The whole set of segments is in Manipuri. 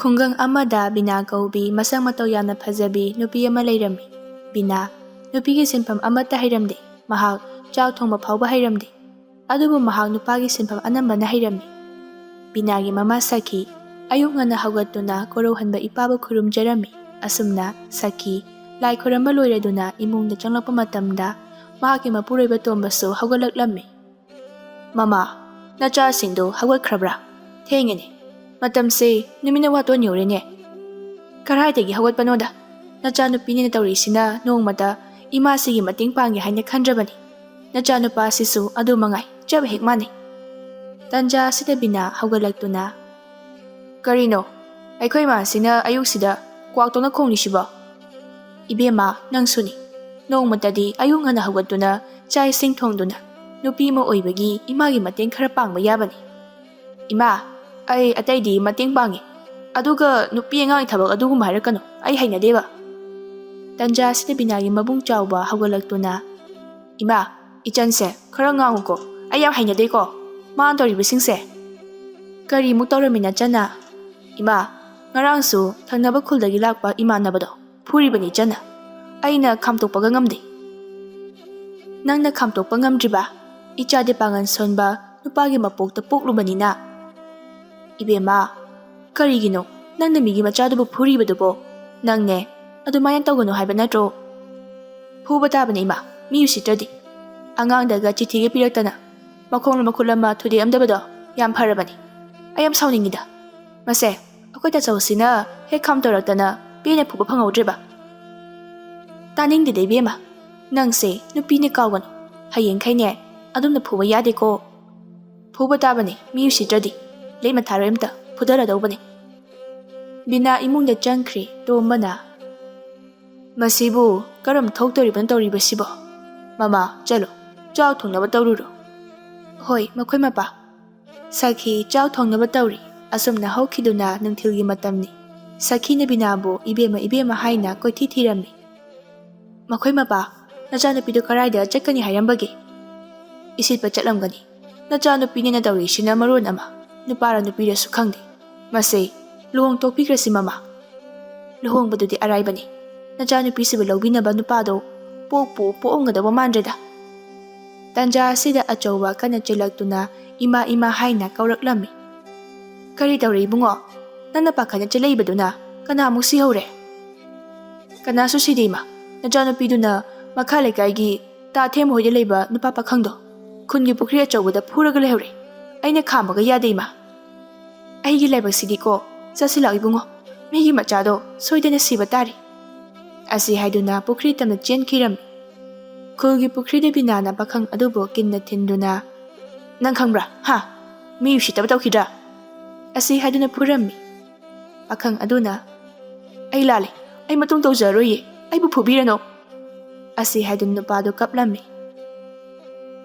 ꯈꯨꯡꯒꯪ ꯑꯃꯗ ꯕꯤꯅꯥ ꯀꯧꯕꯤ ꯃꯁꯛ ꯃꯇꯧ ꯌꯥꯝꯅ ꯐꯖꯕꯤ ꯅꯨꯄꯤ ꯑꯃ ꯂꯩꯔꯝꯃꯤ꯫ ꯕꯤꯅꯥ ꯅꯨꯄꯤꯒꯤ ꯁꯤꯟꯐꯝ ꯑꯃꯠꯇ ꯍꯩꯔꯝꯗꯦ꯫ ꯃꯍꯥꯛ ꯆꯥꯛ ꯊꯣꯡꯕ ꯐꯥꯎꯕ ꯍꯩꯔꯝꯗꯦ꯫ ꯑꯗꯨꯕꯨ ꯃꯍꯥꯛ ꯅꯨꯄꯥꯒꯤ ꯁꯤꯟꯐꯝ ꯑꯅꯝꯕꯅ ꯍꯩꯔꯝꯃꯤ꯫ ꯕꯤꯅꯥꯒꯤ ꯃꯃꯥ ꯁꯈꯤ ꯑꯌꯨꯛ ꯉꯟꯅ ꯍꯧꯒꯠꯇꯨꯅ ꯀꯣꯔꯧꯍꯟꯕ ꯏꯄꯥꯕꯨ ꯈꯨꯔꯨꯝꯖꯔꯝꯃꯤ꯫ ꯑꯁꯨꯝꯅ ꯁꯈꯤ ꯂꯥꯏ ꯈꯨꯔꯝꯕ ꯂꯣꯏꯔꯗꯨꯅ ꯏꯃꯨꯡꯗ ꯆꯪꯂꯛꯄ ꯃꯇꯝꯗ ꯃꯍꯥꯛꯀꯤ ꯃꯄꯨꯔꯣꯏꯕ ꯇꯣꯝꯕꯁꯨ ꯍꯧꯒꯠꯂꯛꯂꯝꯃꯤ꯫ "ꯃꯃꯥ, ꯅꯆꯥꯁꯤꯡꯗꯣ ꯍꯧꯒꯠꯈ꯭ꯔꯕ꯭ꯔꯥ? ꯊꯦꯡꯉꯦꯅꯦ. ꯃꯇꯝꯁꯦ ꯅꯨꯃꯤꯠꯅ ꯋꯥꯇꯣꯟ ꯌꯧꯔꯦꯅꯦ." "ꯀꯔꯥꯏꯗꯒꯤ ꯍꯧꯒꯠꯄꯅꯣꯗ. ꯅꯆꯥꯅꯨꯄꯤꯅꯤꯅ ꯇꯧꯔꯤꯁꯤꯅ ꯅꯣꯡꯃꯇ ꯏꯃꯥꯁꯤꯒꯤ ꯃꯇꯦꯡ ꯄꯥꯡꯒꯦ ꯍꯥꯏꯅ ꯈꯟꯗ꯭ꯔꯕꯅꯤ. ꯅꯆꯥꯅꯨꯄꯥꯁꯤꯁꯨ ꯑꯗꯨ ꯃꯉꯥꯏ, ꯆꯞ ꯍꯦꯛ ꯃꯥꯟꯅꯩ." ꯇꯟꯖꯥ ꯑꯁꯤꯗ ꯕꯤꯅꯥ ꯍꯧꯒꯠꯂꯛꯇꯨꯅ, "ꯀꯔꯤꯅꯣ? ꯑꯩꯈꯣꯏ ꯃꯥꯁꯤꯅ ꯑꯌꯨꯛꯁꯤꯗ ꯀ꯭ꯋꯥꯛꯇꯧꯅ ꯈꯣꯡꯂꯤꯁꯤꯕꯣ? ꯏꯕꯦꯝꯃ, ꯅꯪꯁꯨꯅꯤ. ꯅꯣꯡꯃꯇꯗꯤ ꯑꯌꯨꯛ ꯉꯟꯅ ꯍꯧꯒꯠꯇꯨꯅ ꯆꯥꯛ ꯏꯁꯤꯡ ꯊꯣꯡꯗꯨꯅ ꯅꯨꯄꯤ ꯑꯃ ꯑꯣꯏꯕꯒꯤ ꯏꯃꯥꯒꯤ ꯃꯇꯦꯡ ꯈꯔ ꯄꯥꯡꯕ ꯌꯥꯕꯅꯤ." "ꯏꯃꯥ, ꯑꯩ ꯑꯇꯩꯗꯤ ꯃꯇꯦꯡ ꯄꯥꯡꯉꯤ. ꯑꯗꯨꯒ ꯅꯨꯄꯤ ꯑꯉꯥꯡꯒꯤ ꯊꯕꯛ ꯑꯗꯨꯒꯨꯝꯕ ꯍꯥꯏꯔꯛꯀꯅꯨ. ꯑꯩ ꯍꯩꯅꯗꯦꯕ." ꯇꯟꯖꯥ ꯑꯁꯤꯗ ꯕꯤꯅꯥꯒꯤ ꯃꯕꯨꯡ ꯆꯥꯎꯕ ꯍꯧꯒꯠꯂꯛꯇꯨꯅ, "ꯏꯃꯥ, ꯏꯆꯟꯁꯦ ꯈꯔ ꯉꯥꯡꯉꯨꯀꯣ. ꯑꯩ ꯌꯥꯝ ꯍꯩꯅꯗꯦꯀꯣ ꯃꯥꯅ ꯇꯧꯔꯤꯕꯁꯤꯡꯁꯦ." "ꯀꯔꯤꯃꯨꯛ ꯇꯧꯔꯝꯃꯤ ꯅꯆꯟꯅ?" "ꯏꯃꯥ, ꯉꯔꯥꯡꯁꯨ ꯊꯪꯅꯕ ꯈꯨꯜꯗꯒꯤ ꯂꯥꯛꯄ ꯏꯃꯥꯟꯅꯕꯗꯣ ꯐꯨꯔꯤꯕꯅꯤ ꯏꯆꯟꯅ. ꯑꯩꯅ ꯈꯥꯝꯇꯣꯛꯄꯒ ꯉꯝꯗꯦ." "ꯅꯪꯅ ꯈꯥꯝꯇꯣꯛꯄ ꯉꯝꯗ꯭ꯔꯤꯕ? ꯏꯆꯥꯗꯤ ꯄꯥꯡꯒꯜ ꯁꯣꯟꯕ ꯅꯨꯄꯥꯒꯤ ꯃꯄꯣꯛꯇ ꯄꯣꯛꯂꯨꯕꯅꯤꯅ." "ꯏꯕꯦꯝꯃ, ꯀꯔꯤꯒꯤꯅꯣ ꯅꯪꯅ ꯃꯤꯒꯤ ꯃꯆꯥꯗꯨꯕꯨ ꯐꯨꯔꯤꯕꯗꯨꯕꯣ? ꯅꯪꯅꯦ ꯑꯗꯨꯃꯥꯏꯅ ꯇꯧꯒꯅꯨ ꯍꯥꯏꯕ ꯅꯠꯇ꯭ꯔꯣ?" "ꯐꯨꯕ ꯇꯥꯕꯅꯤ ꯏꯃꯥ, ꯃꯤ ꯎꯁꯤꯠꯇ꯭ꯔꯗꯤ. ꯑꯉꯥꯡꯗꯒ ꯆꯤꯊꯤꯒ ꯄꯤꯔꯛꯇꯅ ꯃꯈꯣꯡ ꯃꯈꯨꯠ ꯑꯃ ꯊꯨꯗꯦꯛꯑꯝꯗꯕꯗꯣ ꯌꯥꯝ ꯐꯔꯕꯅꯤ. ꯑꯩ ꯌꯥꯝ ꯁꯥꯎꯅꯤꯡꯉꯤꯗ. ꯃꯁꯦ ꯑꯩꯈꯣꯏ ꯇꯥꯆꯧꯁꯤꯅ ꯍꯦꯛ ꯈꯥꯝꯇꯧꯔꯛꯇꯅ ꯄꯦꯟꯅ ꯐꯨꯕ ꯐꯪꯍꯧꯗ꯭ꯔꯦꯕ." "ꯇꯥꯅꯤꯡꯗꯦꯗ ꯏꯕꯦꯝꯃ. ꯅꯪꯁꯦ ꯅꯨꯄꯤꯅꯦ ꯀꯥꯎꯒꯅꯨ. ꯍꯌꯦꯡꯈꯩꯅꯦ ꯑꯗꯨꯝꯅ ꯐꯨꯕ ꯌꯥꯗꯦꯀꯣ." "ꯐꯨꯕ ꯇꯥꯕꯅꯤ ꯃꯤ ꯎꯁꯤꯠꯇ꯭ꯔꯗꯤ. ꯂꯩꯃ ꯊꯥꯔꯣꯏ ꯑꯝꯇ ꯐꯨꯗꯔꯗꯧꯕꯅꯤ." ꯕꯤꯅꯥ ꯏꯃꯨꯡꯗ ꯆꯪꯈ꯭ꯔꯦ꯫ ꯇꯣꯝꯕꯅ, "ꯃꯁꯤꯕꯨ ꯀꯔꯝ ꯊꯣꯛꯇꯣꯔꯤꯕꯅ ꯇꯧꯔꯤꯕꯁꯤꯕꯣ? ꯃꯃꯥ, ꯆꯠꯂꯣ, ꯆꯥꯛ ꯊꯣꯡꯅꯕ ꯇꯧꯔꯨꯔꯣ." "ꯍꯣꯏ ꯃꯈꯣꯏ ꯃꯄꯥ." ꯁꯈꯤ ꯆꯥꯛ ꯊꯣꯡꯅꯕ ꯇꯧꯔꯤ꯫ ꯑꯁꯨꯝꯅ ꯍꯧꯈꯤꯗꯨꯅ ꯅꯨꯡꯊꯤꯜꯒꯤ ꯃꯇꯝꯅꯤ꯫ ꯁꯈꯤꯅ ꯕꯤꯅꯥꯕꯨ ꯏꯕꯦꯝꯃ ꯏꯕꯦꯝꯃ ꯍꯥꯏꯅ ꯀꯣꯏꯊꯤ ꯊꯤꯔꯝꯃꯤ꯫ "ꯃꯈꯣꯏ ꯃꯄꯥ, ꯅꯆꯥꯅꯨꯄꯤꯗꯨ ꯀꯔꯥꯏꯗ ꯆꯠꯀꯅꯤ ꯍꯥꯏꯔꯝꯕꯒꯦ?" "ꯏꯁꯤꯠꯄ ꯆꯠꯂꯝꯒꯅꯤ. ꯅꯆꯥꯅꯨꯄꯤꯅꯤꯅ ꯇꯧꯔꯤꯁꯤꯅ ꯃꯔꯣꯟ ꯑꯃ, ꯅꯨꯄꯥꯔ ꯅꯨꯄꯤꯔꯁꯨ ꯈꯪꯗꯦ. ꯃꯁꯦ ꯂꯨꯍꯣꯡꯊꯣꯛꯄꯤꯈ꯭ꯔꯁꯤ ꯃꯃꯥ." "ꯂꯨꯍꯣꯡꯕꯗꯨꯗꯤ ꯑꯔꯥꯏꯕꯅꯤ. ꯅꯆꯥꯅꯨꯄꯤꯁꯤꯕꯨ ꯂꯧꯕꯤꯅꯕ ꯅꯨꯄꯥꯗꯣ ꯄꯣꯛꯄꯨ ꯄꯣꯛꯑꯝꯒꯗꯧꯕ ꯃꯥꯟꯗ꯭ꯔꯦꯗ." ꯇꯟꯖꯥ ꯑꯁꯤꯗ ꯑꯆꯧꯕ ꯀꯟꯅ ꯆꯦꯜꯂꯛꯇꯨꯅ ꯏꯃꯥ ꯏꯃꯥ ꯍꯥꯏꯅ ꯀꯧꯔꯛꯂꯝꯃꯤ꯫ "ꯀꯔꯤ ꯇꯧꯔꯦ ꯏꯕꯨꯡꯉꯣ? ꯅꯪꯅ ꯄꯥꯈꯠꯅ ꯆꯦꯜꯂꯛꯏꯕꯗꯨꯅ ꯀꯅꯥꯃꯨꯛ ꯁꯤꯍꯧꯔꯦ?" "ꯀꯅꯥꯁꯨ ꯁꯤꯗꯦ ꯏꯃꯥ. ꯅꯆꯥꯅꯨꯄꯤꯗꯨꯅ ꯃꯈꯥ ꯂꯩꯀꯥꯏꯒꯤ ꯇꯥ ꯊꯦꯝꯕ ꯍꯣꯏꯗ ꯂꯩꯕ ꯅꯨꯄꯥ ꯄꯥꯈꯪꯗꯣ ꯈꯨꯟꯒꯤ ꯄꯨꯈ꯭ꯔꯤ ꯑꯆꯧꯕꯗ ꯐꯨꯔꯒ ꯂꯩꯍꯧꯔꯦ. ꯑꯩꯅ ꯈꯥꯝꯕꯒ ꯌꯥꯗꯦ ꯏꯃꯥ." "ꯑꯩꯒꯤ ꯂꯥꯏꯕꯛꯁꯤꯗꯤꯀꯣ, ꯆꯠꯁꯤꯜꯂꯛ ꯏꯕꯨꯡꯉꯣ. ꯃꯤꯒꯤ ꯃꯆꯥꯗꯣ ꯁꯣꯏꯗꯅ ꯁꯤꯕ ꯇꯥꯔꯤ." ꯑꯁꯤ ꯍꯥꯏꯗꯨꯅ ꯄꯨꯈ꯭ꯔꯤ ꯇꯝꯅ ꯆꯦꯟꯈꯤꯔꯝꯃꯤ꯫ ꯈꯨꯜꯒꯤ ꯄꯨꯈ꯭ꯔꯤꯗ ꯕꯤꯅꯥꯅ ꯄꯥꯈꯪ ꯑꯗꯨꯕꯨ ꯀꯤꯟꯅ ꯊꯤꯟꯗꯨꯅ, "ꯅꯪ ꯈꯪꯕ꯭ꯔꯥ? ꯍꯥ? ꯃꯤ ꯎꯁꯤꯠꯇꯕ ꯇꯧꯈꯤꯗ꯭ꯔꯥ?" ꯑꯁꯤ ꯍꯥꯏꯗꯨꯅ ꯐꯨꯔꯝꯃꯤ꯫ ꯄꯥꯈꯪ ꯑꯗꯨꯅ, "ꯑꯩ ꯂꯥꯜꯂꯦ. ꯑꯩ ꯃꯇꯨꯡ ꯇꯧꯖꯔꯔꯣꯏꯌꯦ. ꯑꯩꯕꯨ ꯐꯨꯕꯤꯔꯅꯣ." ꯑꯁꯤ ꯍꯥꯏꯗꯨꯅ ꯅꯨꯄꯥꯗꯨ ꯀꯞꯂꯝꯃꯤ꯫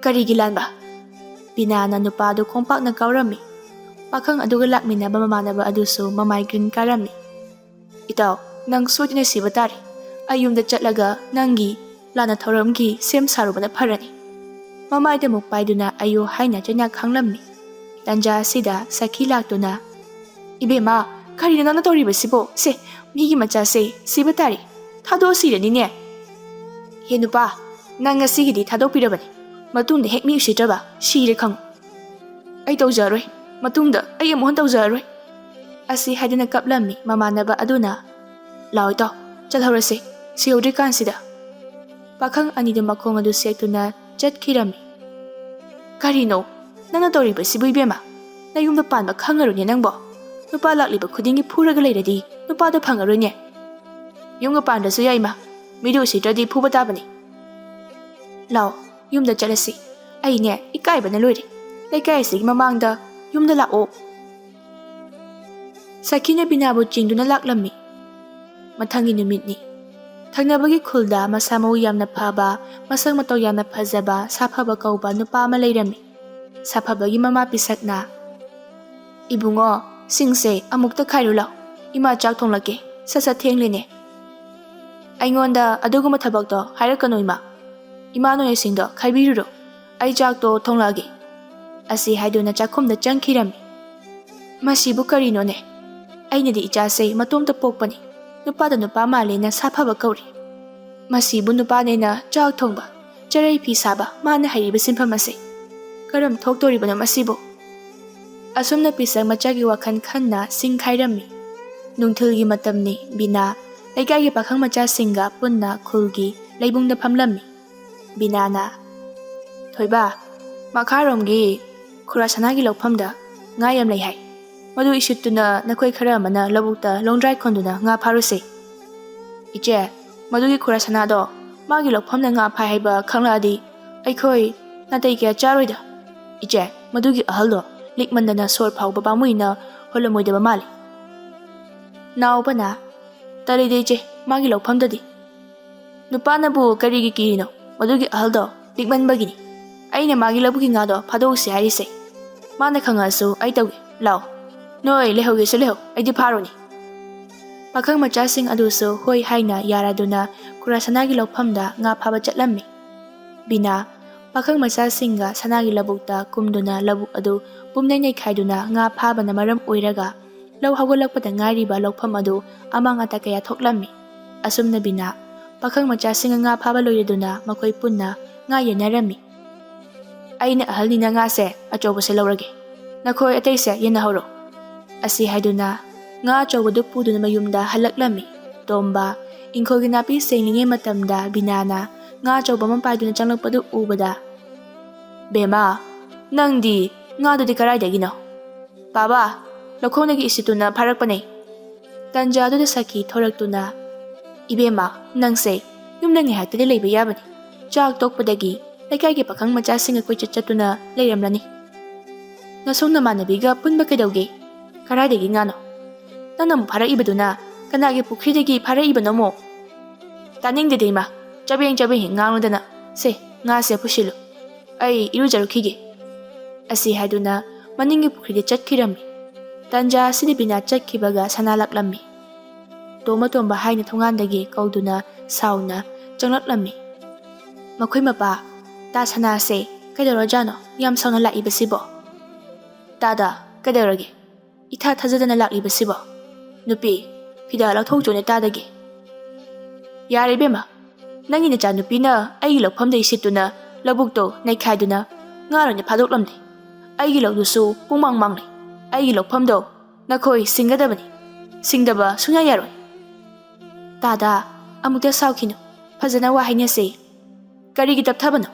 "ꯀꯔꯤꯒꯤ ꯂꯥꯟꯕ?" ꯕꯤꯅꯥꯅ ꯅꯨꯄꯥꯗꯨ ꯈꯣꯡꯄꯥꯛꯅ ꯀꯥꯎꯔꯝꯃꯤ꯫ ꯄꯥꯈꯪ ꯑꯗꯨꯒ ꯂꯥꯛꯃꯤꯟꯅꯕ ꯃꯃꯥꯟꯅꯕ ꯑꯗꯨꯁꯨ ꯃꯃꯥꯏ ꯒ꯭ꯔꯤꯟ ꯀꯥꯔꯝꯃꯤ꯫ "ꯏꯇꯥꯎ, ꯅꯪ ꯁꯣꯏꯗꯅ ꯁꯤꯕ ꯇꯥꯔꯤ. ꯑꯩ ꯌꯨꯝꯗ ꯆꯠꯂꯒ ꯅꯪꯒꯤ ꯂꯥꯟꯅ ꯊꯧꯔꯝꯒꯤ ꯁꯦꯝ ꯁꯥꯔꯨꯕꯅ ꯐꯔꯅꯤ." ꯃꯃꯥꯏꯗ ꯃꯨꯛ ꯄꯥꯏꯗꯨꯅ ꯑꯌꯨ ꯍꯥꯏꯅ ꯆꯩꯅꯥ ꯈꯥꯡꯂꯝꯃꯤ꯫ ꯇꯟꯖꯥ ꯑꯁꯤꯗ ꯁꯈꯤ ꯂꯥꯛꯇꯨꯅ, "ꯏꯕꯦꯝꯃ, ꯀꯔꯤꯅꯣ ꯅꯪꯅ ꯇꯧꯔꯤꯕꯁꯤꯕꯣ? ꯁꯦ, ꯃꯤꯒꯤ ꯃꯆꯥꯁꯦ ꯁꯤꯕ ꯇꯥꯔꯤ. ꯊꯥꯗꯣꯛꯑ ꯁꯤꯔꯅꯤꯅꯦ." "ꯍꯦ ꯅꯨꯄꯥ, ꯅꯪ ꯉꯁꯤꯒꯤꯗꯤ ꯊꯥꯗꯣꯛꯄꯤꯔꯕꯅꯤ. ꯃꯇꯨꯡꯗ ꯍꯦꯛ ꯃꯤ ꯎꯁꯤꯠꯇ꯭ꯔꯕ ꯁꯤꯔꯦ ꯈꯪꯉꯨ." "ꯑꯩ ꯇꯧꯖꯔꯣꯏ. ꯃꯇꯨꯡꯗ ꯑꯩ ꯑꯃꯨꯛ ꯍꯟꯅ ꯇꯧꯖꯔꯔꯣꯏ." ꯑꯁꯤ ꯍꯥꯏꯗꯨꯅ ꯀꯞꯂꯝꯃꯤ꯫ ꯃꯃꯥꯟꯅꯕ ꯑꯗꯨꯅ, "ꯂꯥꯛꯑꯣ ꯏꯇꯥꯎ, ꯆꯠꯍꯧꯔꯁꯦ. ꯁꯤꯍꯧꯗ꯭ꯔꯤꯀꯥꯟꯁꯤꯗ." ꯄꯥꯈꯪ ꯑꯅꯤꯗꯨ ꯃꯈꯣꯡ ꯑꯗꯨ ꯁꯦꯛꯇꯨꯅ ꯆꯠꯈꯤꯔꯝꯃꯤ꯫ "ꯀꯔꯤꯅꯣ ꯅꯪꯅ ꯇꯧꯔꯤꯕꯁꯤꯕꯨ ꯏꯕꯦꯝꯃ? ꯅꯌꯨꯝꯗ ꯄꯥꯟꯕ ꯈꯪꯉꯔꯣꯏꯅꯦ ꯅꯪꯕꯣ. ꯅꯨꯄꯥ ꯂꯥꯛꯂꯤꯕ ꯈꯨꯗꯤꯡꯒꯤ ꯐꯨꯔꯒ ꯂꯩꯔꯗꯤ ꯅꯨꯄꯥꯗꯣ ꯐꯪꯉꯔꯣꯏꯅꯦ." "ꯌꯨꯝꯒ ꯄꯥꯟꯗ꯭ꯔꯁꯨ ꯌꯥꯏ ꯏꯃꯥ. ꯃꯤꯗꯨ ꯎꯁꯤꯠꯇ꯭ꯔꯗꯤ ꯐꯨꯕ ꯇꯥꯕꯅꯤ." "ꯂꯥꯛꯑꯣ, ꯌꯨꯝꯗ ꯆꯠꯂꯁꯤ. ꯑꯩꯅꯦ ꯏꯀꯥꯏꯕꯅ ꯂꯣꯏꯔꯦ. ꯂꯩꯀꯥꯏ ꯑꯁꯤꯒꯤ ꯃꯃꯥꯡꯗ ꯌꯨꯝꯗ ꯂꯥꯛꯑꯣ." ꯁꯈꯤꯅ ꯕꯤꯅꯥꯕꯨ ꯆꯤꯡꯗꯨꯅ ꯂꯥꯛꯂꯝꯃꯤ꯫ ꯃꯊꯪꯒꯤ ꯅꯨꯃꯤꯠꯅꯤ꯫ ꯊꯪꯅꯕꯒꯤ ꯈꯨꯜꯗ ꯃꯁꯥ ꯃꯎ ꯌꯥꯝꯅ ꯐꯕ, ꯃꯁꯛ ꯃꯇꯧ ꯌꯥꯝꯅ ꯐꯖꯕ ꯁꯥꯐꯕ ꯀꯧꯕ ꯅꯨꯄꯥ ꯑꯃ ꯂꯩꯔꯝꯃꯤ꯫ ꯁꯥꯐꯕꯒꯤ ꯃꯃꯥ ꯄꯤꯁꯛꯅ, "ꯏꯕꯨꯡꯉꯣ, ꯁꯤꯡꯁꯦ ꯑꯃꯨꯛꯇ ꯈꯥꯏꯔꯨ ꯂꯥꯎ. ꯏꯃꯥ ꯆꯥꯛ ꯊꯣꯡꯂꯛꯀꯦ. ꯁꯠ ꯁꯠ ꯊꯦꯡꯂꯦꯅꯦ." "ꯑꯩꯉꯣꯟꯗ ꯑꯗꯨꯒꯨꯝꯕ ꯊꯕꯛꯇꯣ ꯍꯥꯏꯔꯛꯀꯅꯨ ꯏꯃꯥ. ꯏꯃꯥ ꯅꯣꯏꯁꯤꯡꯗꯣ ꯈꯥꯏꯕꯤꯔꯨꯔꯣ. ꯑꯩ ꯆꯥꯛꯇꯣ ꯊꯣꯡꯂꯛꯑꯒꯦ." ꯑꯁꯤ ꯍꯥꯏꯗꯨꯅ ꯆꯥꯛꯈꯨꯝꯗ ꯆꯪꯈꯤꯔꯝꯃꯤ꯫ "ꯃꯁꯤꯕꯨ ꯀꯔꯤꯅꯣꯅꯦ? ꯑꯩꯅꯗꯤ ꯏꯆꯥꯁꯦ ꯃꯇꯣꯝꯇ ꯄꯣꯛꯄꯅꯤ ꯅꯨꯄꯥꯗ ꯅꯨꯄꯥ ꯃꯥꯜꯂꯦꯅ ꯁꯥꯐꯕ ꯀꯧꯔꯤ ꯃꯁꯤꯕꯨ ꯅꯨꯄꯥꯅꯦꯅ ꯆꯥꯛ ꯊꯣꯡꯕ ꯆꯔꯩ ꯐꯤ ꯁꯥꯕ ꯃꯥꯅ ꯍꯩꯔꯤꯕ ꯁꯤꯟꯐꯝ ꯑꯁꯦ ꯀꯔꯝ ꯊꯣꯛꯇꯣꯔꯤꯕꯅꯣ ꯃꯁꯤꯕꯨ ꯑꯁꯨꯝꯅ ꯄꯤꯁꯛ ꯃꯆꯥꯒꯤ ꯋꯥꯈꯜ ꯈꯟꯅ ꯁꯤꯡꯈꯥꯏꯔꯝꯃꯤ ꯅꯨꯡꯊꯤꯜꯒꯤ ꯃꯇꯝꯅꯤ ꯕꯤꯅꯥ ꯂꯩꯀꯥꯏꯒꯤ ꯄꯥꯈꯪ ꯃꯆꯥꯁꯤꯡꯒ ꯄꯨꯟꯅ ꯈꯨꯜꯒꯤ ꯂꯩꯕꯨꯡꯗ ꯐꯝꯂꯝꯃꯤ ꯕꯤꯅꯥꯅ ꯊꯣꯏꯕ ꯃꯈꯥꯔꯣꯝꯒꯤ ꯈꯨꯔꯥ ꯁꯅꯥꯒꯤ ꯂꯧꯐꯝꯗ ꯉꯥ ꯌꯥꯝ ꯂꯩ ꯍꯥꯏ ꯃꯗꯨ ꯏꯁꯤꯠꯇꯨꯅ ꯅꯈꯣꯏ ꯈꯔ ꯑꯃꯅ ꯂꯧꯕꯨꯛꯇ ꯂꯣꯡꯗ꯭ꯔꯥꯏ ꯈꯣꯟꯗꯨꯅ ꯉꯥ ꯐꯥꯔꯨꯁꯦ ꯏꯆꯦ ꯃꯗꯨꯒꯤ ꯈꯨꯔꯥ ꯁꯅꯥꯗꯣ ꯃꯥꯒꯤ ꯂꯧꯐꯝꯗ ꯉꯥ ꯐꯥꯏ ꯍꯥꯏꯕ ꯈꯪꯂꯛꯑꯗꯤ ꯑꯩꯈꯣꯏ ꯅꯥꯇꯩ ꯀꯌꯥ ꯆꯥꯔꯣꯏꯗ ꯏꯆꯦ ꯃꯗꯨꯒꯤ ꯑꯍꯜꯗꯣ ꯂꯤꯛꯃꯟꯗꯅ ꯁꯣꯔ ꯐꯥꯎꯕ ꯄꯥꯝꯃꯨꯏꯅ ꯍꯣꯜꯂꯝꯃꯣꯏꯗꯕ ꯃꯥꯜꯂꯤ ꯅꯥꯎꯕꯅ ꯇꯜꯂꯤꯗ ꯏꯆꯦ ꯃꯥꯒꯤ ꯂꯧꯐꯝꯗꯗꯤ ꯅꯨꯄꯥꯅꯕꯨ ꯀꯔꯤꯒꯤ ꯀꯤꯔꯤꯅꯣ ꯃꯗꯨꯒꯤ ꯑꯍꯜꯗꯣ ꯂꯤꯛꯃꯟꯕꯒꯤꯅꯤ ꯑꯩꯅ ꯃꯥꯒꯤ ꯂꯧꯕꯨꯛꯀꯤ ꯉꯥꯗꯣ ꯐꯥꯗꯣꯛꯎꯁꯤ ꯍꯥꯏꯔꯤꯁꯦ ꯃꯥꯅ ꯈꯪꯉꯛꯑꯁꯨ ꯑꯩ ꯇꯧꯒꯦ ꯂꯥꯛꯑꯣ ꯅꯣꯏ ꯂꯩꯍꯧꯒꯦꯁꯨ ꯂꯩꯍꯧ ꯑꯩꯗꯤ ꯐꯥꯔꯨꯅꯤ ꯄꯥꯈꯪ ꯃꯆꯥꯁꯤꯡ ꯑꯗꯨꯁꯨ ꯍꯣꯏ ꯍꯥꯏꯅ ꯌꯥꯔꯗꯨꯅ ꯈꯨꯔꯥ ꯁꯅꯥꯒꯤ ꯂꯧꯐꯝꯗ ꯉꯥ ꯐꯥꯕ ꯆꯠꯂꯝꯃꯤ ꯕꯤꯅꯥ ꯄꯥꯈꯪ ꯃꯆꯥꯁꯤꯡꯒ ꯁꯅꯥꯒꯤ ꯂꯧꯕꯨꯛꯇ ꯀꯨꯝꯗꯨꯅ ꯂꯧꯕꯨꯛ ꯑꯗꯨ ꯄꯨꯝꯅꯩ ꯅꯩꯈꯥꯏꯗꯨꯅ ꯉꯥ ꯐꯥꯕꯅ ꯃꯔꯝ ꯑꯣꯏꯔꯒ ꯂꯧ ꯍꯧꯒꯠꯂꯛꯄꯗ ꯉꯥꯏꯔꯤꯕ ꯂꯧꯐꯝ ꯑꯗꯨ ꯑꯃꯥꯡ ꯑꯇꯥ ꯀꯌా ꯊꯣꯛꯂꯝꯃꯤ ꯑꯁꯨꯝꯅ ꯕꯤꯅꯥ ꯄꯥꯈꯪ ꯃꯆꯥꯁꯤꯡꯒ ꯉꯥ ꯐꯥꯕ ꯂꯣꯏꯔꯗꯨꯅ ꯃꯈꯣꯏ ꯄꯨꯟꯅ ꯉꯥ ꯌꯦꯟꯅꯔꯝꯃꯤ ꯑꯩꯅ ꯑꯍꯜꯅꯤꯅ ꯉꯥꯁꯦ ꯑꯆꯧꯕꯁꯦ ꯂꯧꯔꯒꯦ ꯅꯈꯣꯏ ꯑꯇꯩꯁꯦ ꯌꯦꯟꯅꯍꯧꯔꯣ ꯑꯁꯤ ꯍꯥꯏꯗꯨꯅ ꯉꯥ ꯑꯆꯧꯕꯗꯨ ꯄꯨꯗꯨꯅ ꯃꯌꯨꯝꯗ ꯍꯜꯂꯛꯂꯝꯃꯤ ꯇꯣꯝꯕ ꯏꯪꯈꯣꯜꯒꯤ ꯅꯥꯄꯤ ꯁꯦꯡꯂꯤꯉꯩ ꯃꯇꯝꯗ ꯕꯤꯅꯥꯅ ꯉꯥ ꯑꯆꯧꯕ ꯑꯃ ꯄꯥꯏꯗꯨꯅ ꯆꯪꯂꯛꯄꯗꯨ ꯎꯕꯗ ꯕꯦꯝꯃ ꯅꯪꯗꯤ ꯉꯥꯗꯨꯗꯤ ꯀꯔꯥꯏꯗꯒꯤꯅꯣ ꯕꯥꯕꯥ ꯂꯧꯈꯣꯡꯗꯒꯤ ꯏꯁꯤꯠꯇꯨꯅ ꯐꯥꯔꯛꯄꯅꯦ ꯇꯟꯖꯥꯗꯨꯗ ꯁꯈꯤ ꯊꯣꯔꯛꯇꯨꯅ ꯏꯕꯦꯝꯃ ꯅꯪꯁꯦ ꯌꯨꯝꯗ ꯉꯥꯏꯍꯥꯛꯇꯗꯤ ꯂꯩꯕ ꯌꯥꯕꯅꯤ ꯆꯥꯛ ꯇꯣꯛꯄꯗꯒꯤ ꯂꯩꯀꯥꯏꯒꯤ ꯄꯥꯈꯪ ꯃꯆꯥꯁꯤꯡꯒ ꯀꯣꯏꯆꯠ ꯆꯠꯇꯨꯅ ꯂꯩꯔꯝꯂꯅꯤ ꯅꯁꯣꯝ ꯅꯃꯥꯟꯅꯕꯤꯒ ꯄꯨꯟꯕ ꯀꯩꯗꯧꯒꯦ ꯀꯔꯥꯏꯗꯒꯤ ꯉꯥꯅꯣ ꯅꯪꯅ ꯑꯃꯨꯛ ꯐꯥꯔꯛꯏꯕꯗꯨꯅ ꯀꯅꯥꯒꯤ ꯄꯨꯈ꯭ꯔꯤꯗꯒꯤ ꯐꯥꯔꯛꯏꯕꯅꯣ ꯑꯃꯨꯛ ꯇꯥꯅꯤꯡꯗꯦꯗ ꯏꯃꯥ ꯆꯕꯦꯡ ꯍꯦꯛ ꯉꯥꯡꯂꯨꯗꯅ ꯁꯦ ꯉꯥꯁꯦ ꯄꯨꯁꯤꯜꯂꯨ ꯑꯩ ꯏꯔꯨꯖꯔꯨꯈꯤꯒꯦ ꯑꯁꯤ ꯍꯥꯏꯗꯨꯅ ꯃꯅꯤꯡꯒꯤ ꯄꯨꯈ꯭ꯔꯤꯗ ꯆꯠꯈꯤꯔꯝꯃꯤ ꯇꯟꯖꯥ ꯑꯁꯤꯗ ꯕꯤꯅꯥ ꯆꯠꯈꯤꯕꯒ ꯁꯅꯥ ꯂꯥꯛꯂꯝꯃꯤ ꯇꯣꯝꯕ ꯍꯥꯏꯅ ꯊꯣꯡꯒꯥꯟꯗꯒꯤ ꯀꯧꯗꯨꯅ ꯁꯥꯎꯅ ꯆꯪꯂꯛꯂꯝꯃꯤ ꯃꯈꯣꯏ ꯃꯄꯥ ꯇꯥ ꯁꯅꯥꯁꯦ ꯀꯩꯗꯧꯔꯖꯥꯠꯅꯣ ꯌꯥꯝ ꯁꯥꯎꯅ ꯂꯥꯛꯏꯕꯁꯤꯕꯣ ꯇꯥꯗ ꯀꯩꯗꯧꯔꯒꯦ ꯏꯊꯥ ꯊꯥꯖꯗꯅ ꯂꯥꯛꯂꯤꯕꯁꯤꯕꯣ ꯅꯨꯄꯤ ꯐꯤꯗꯥ ꯂꯧꯊꯣꯛꯆꯣꯅꯦ ꯇꯥꯗꯒꯤ ꯌꯥꯔꯦ ꯏꯕꯦꯝꯃ ꯅꯪꯒꯤ ꯅꯆꯥꯅꯨꯄꯤꯅ ꯑꯩꯒꯤ ꯂꯧꯐꯝꯗ ꯏꯁꯤꯠꯇꯨꯅ ꯂꯧꯕꯨꯛꯇꯣ ꯅꯩꯈꯥꯏꯗꯨꯅ ꯉꯥꯔꯣꯏꯅ ꯐꯥꯗꯣꯛꯂꯝꯂꯦ ꯑꯩꯒꯤ ꯂꯧꯗꯨꯁꯨ ꯄꯨꯡꯃꯥꯡ ꯃꯥꯡꯂꯦ ꯑꯩꯒꯤ ꯂꯧꯐꯝꯗꯣ ꯅꯈꯣꯏ ꯁꯤꯡꯒꯗꯕꯅꯤ ꯁꯤꯡꯗꯕ ꯁꯨꯡꯌꯥ ꯌꯥꯔꯣꯏ ꯇꯥꯗ ꯑꯃꯨꯛꯇ ꯁꯥꯎꯈꯤꯅꯨ ꯐꯖꯅ ꯋꯥ ꯍꯥꯏꯅꯁꯦ ꯀꯔꯤꯒꯤ ꯇꯞꯊꯕꯅꯣ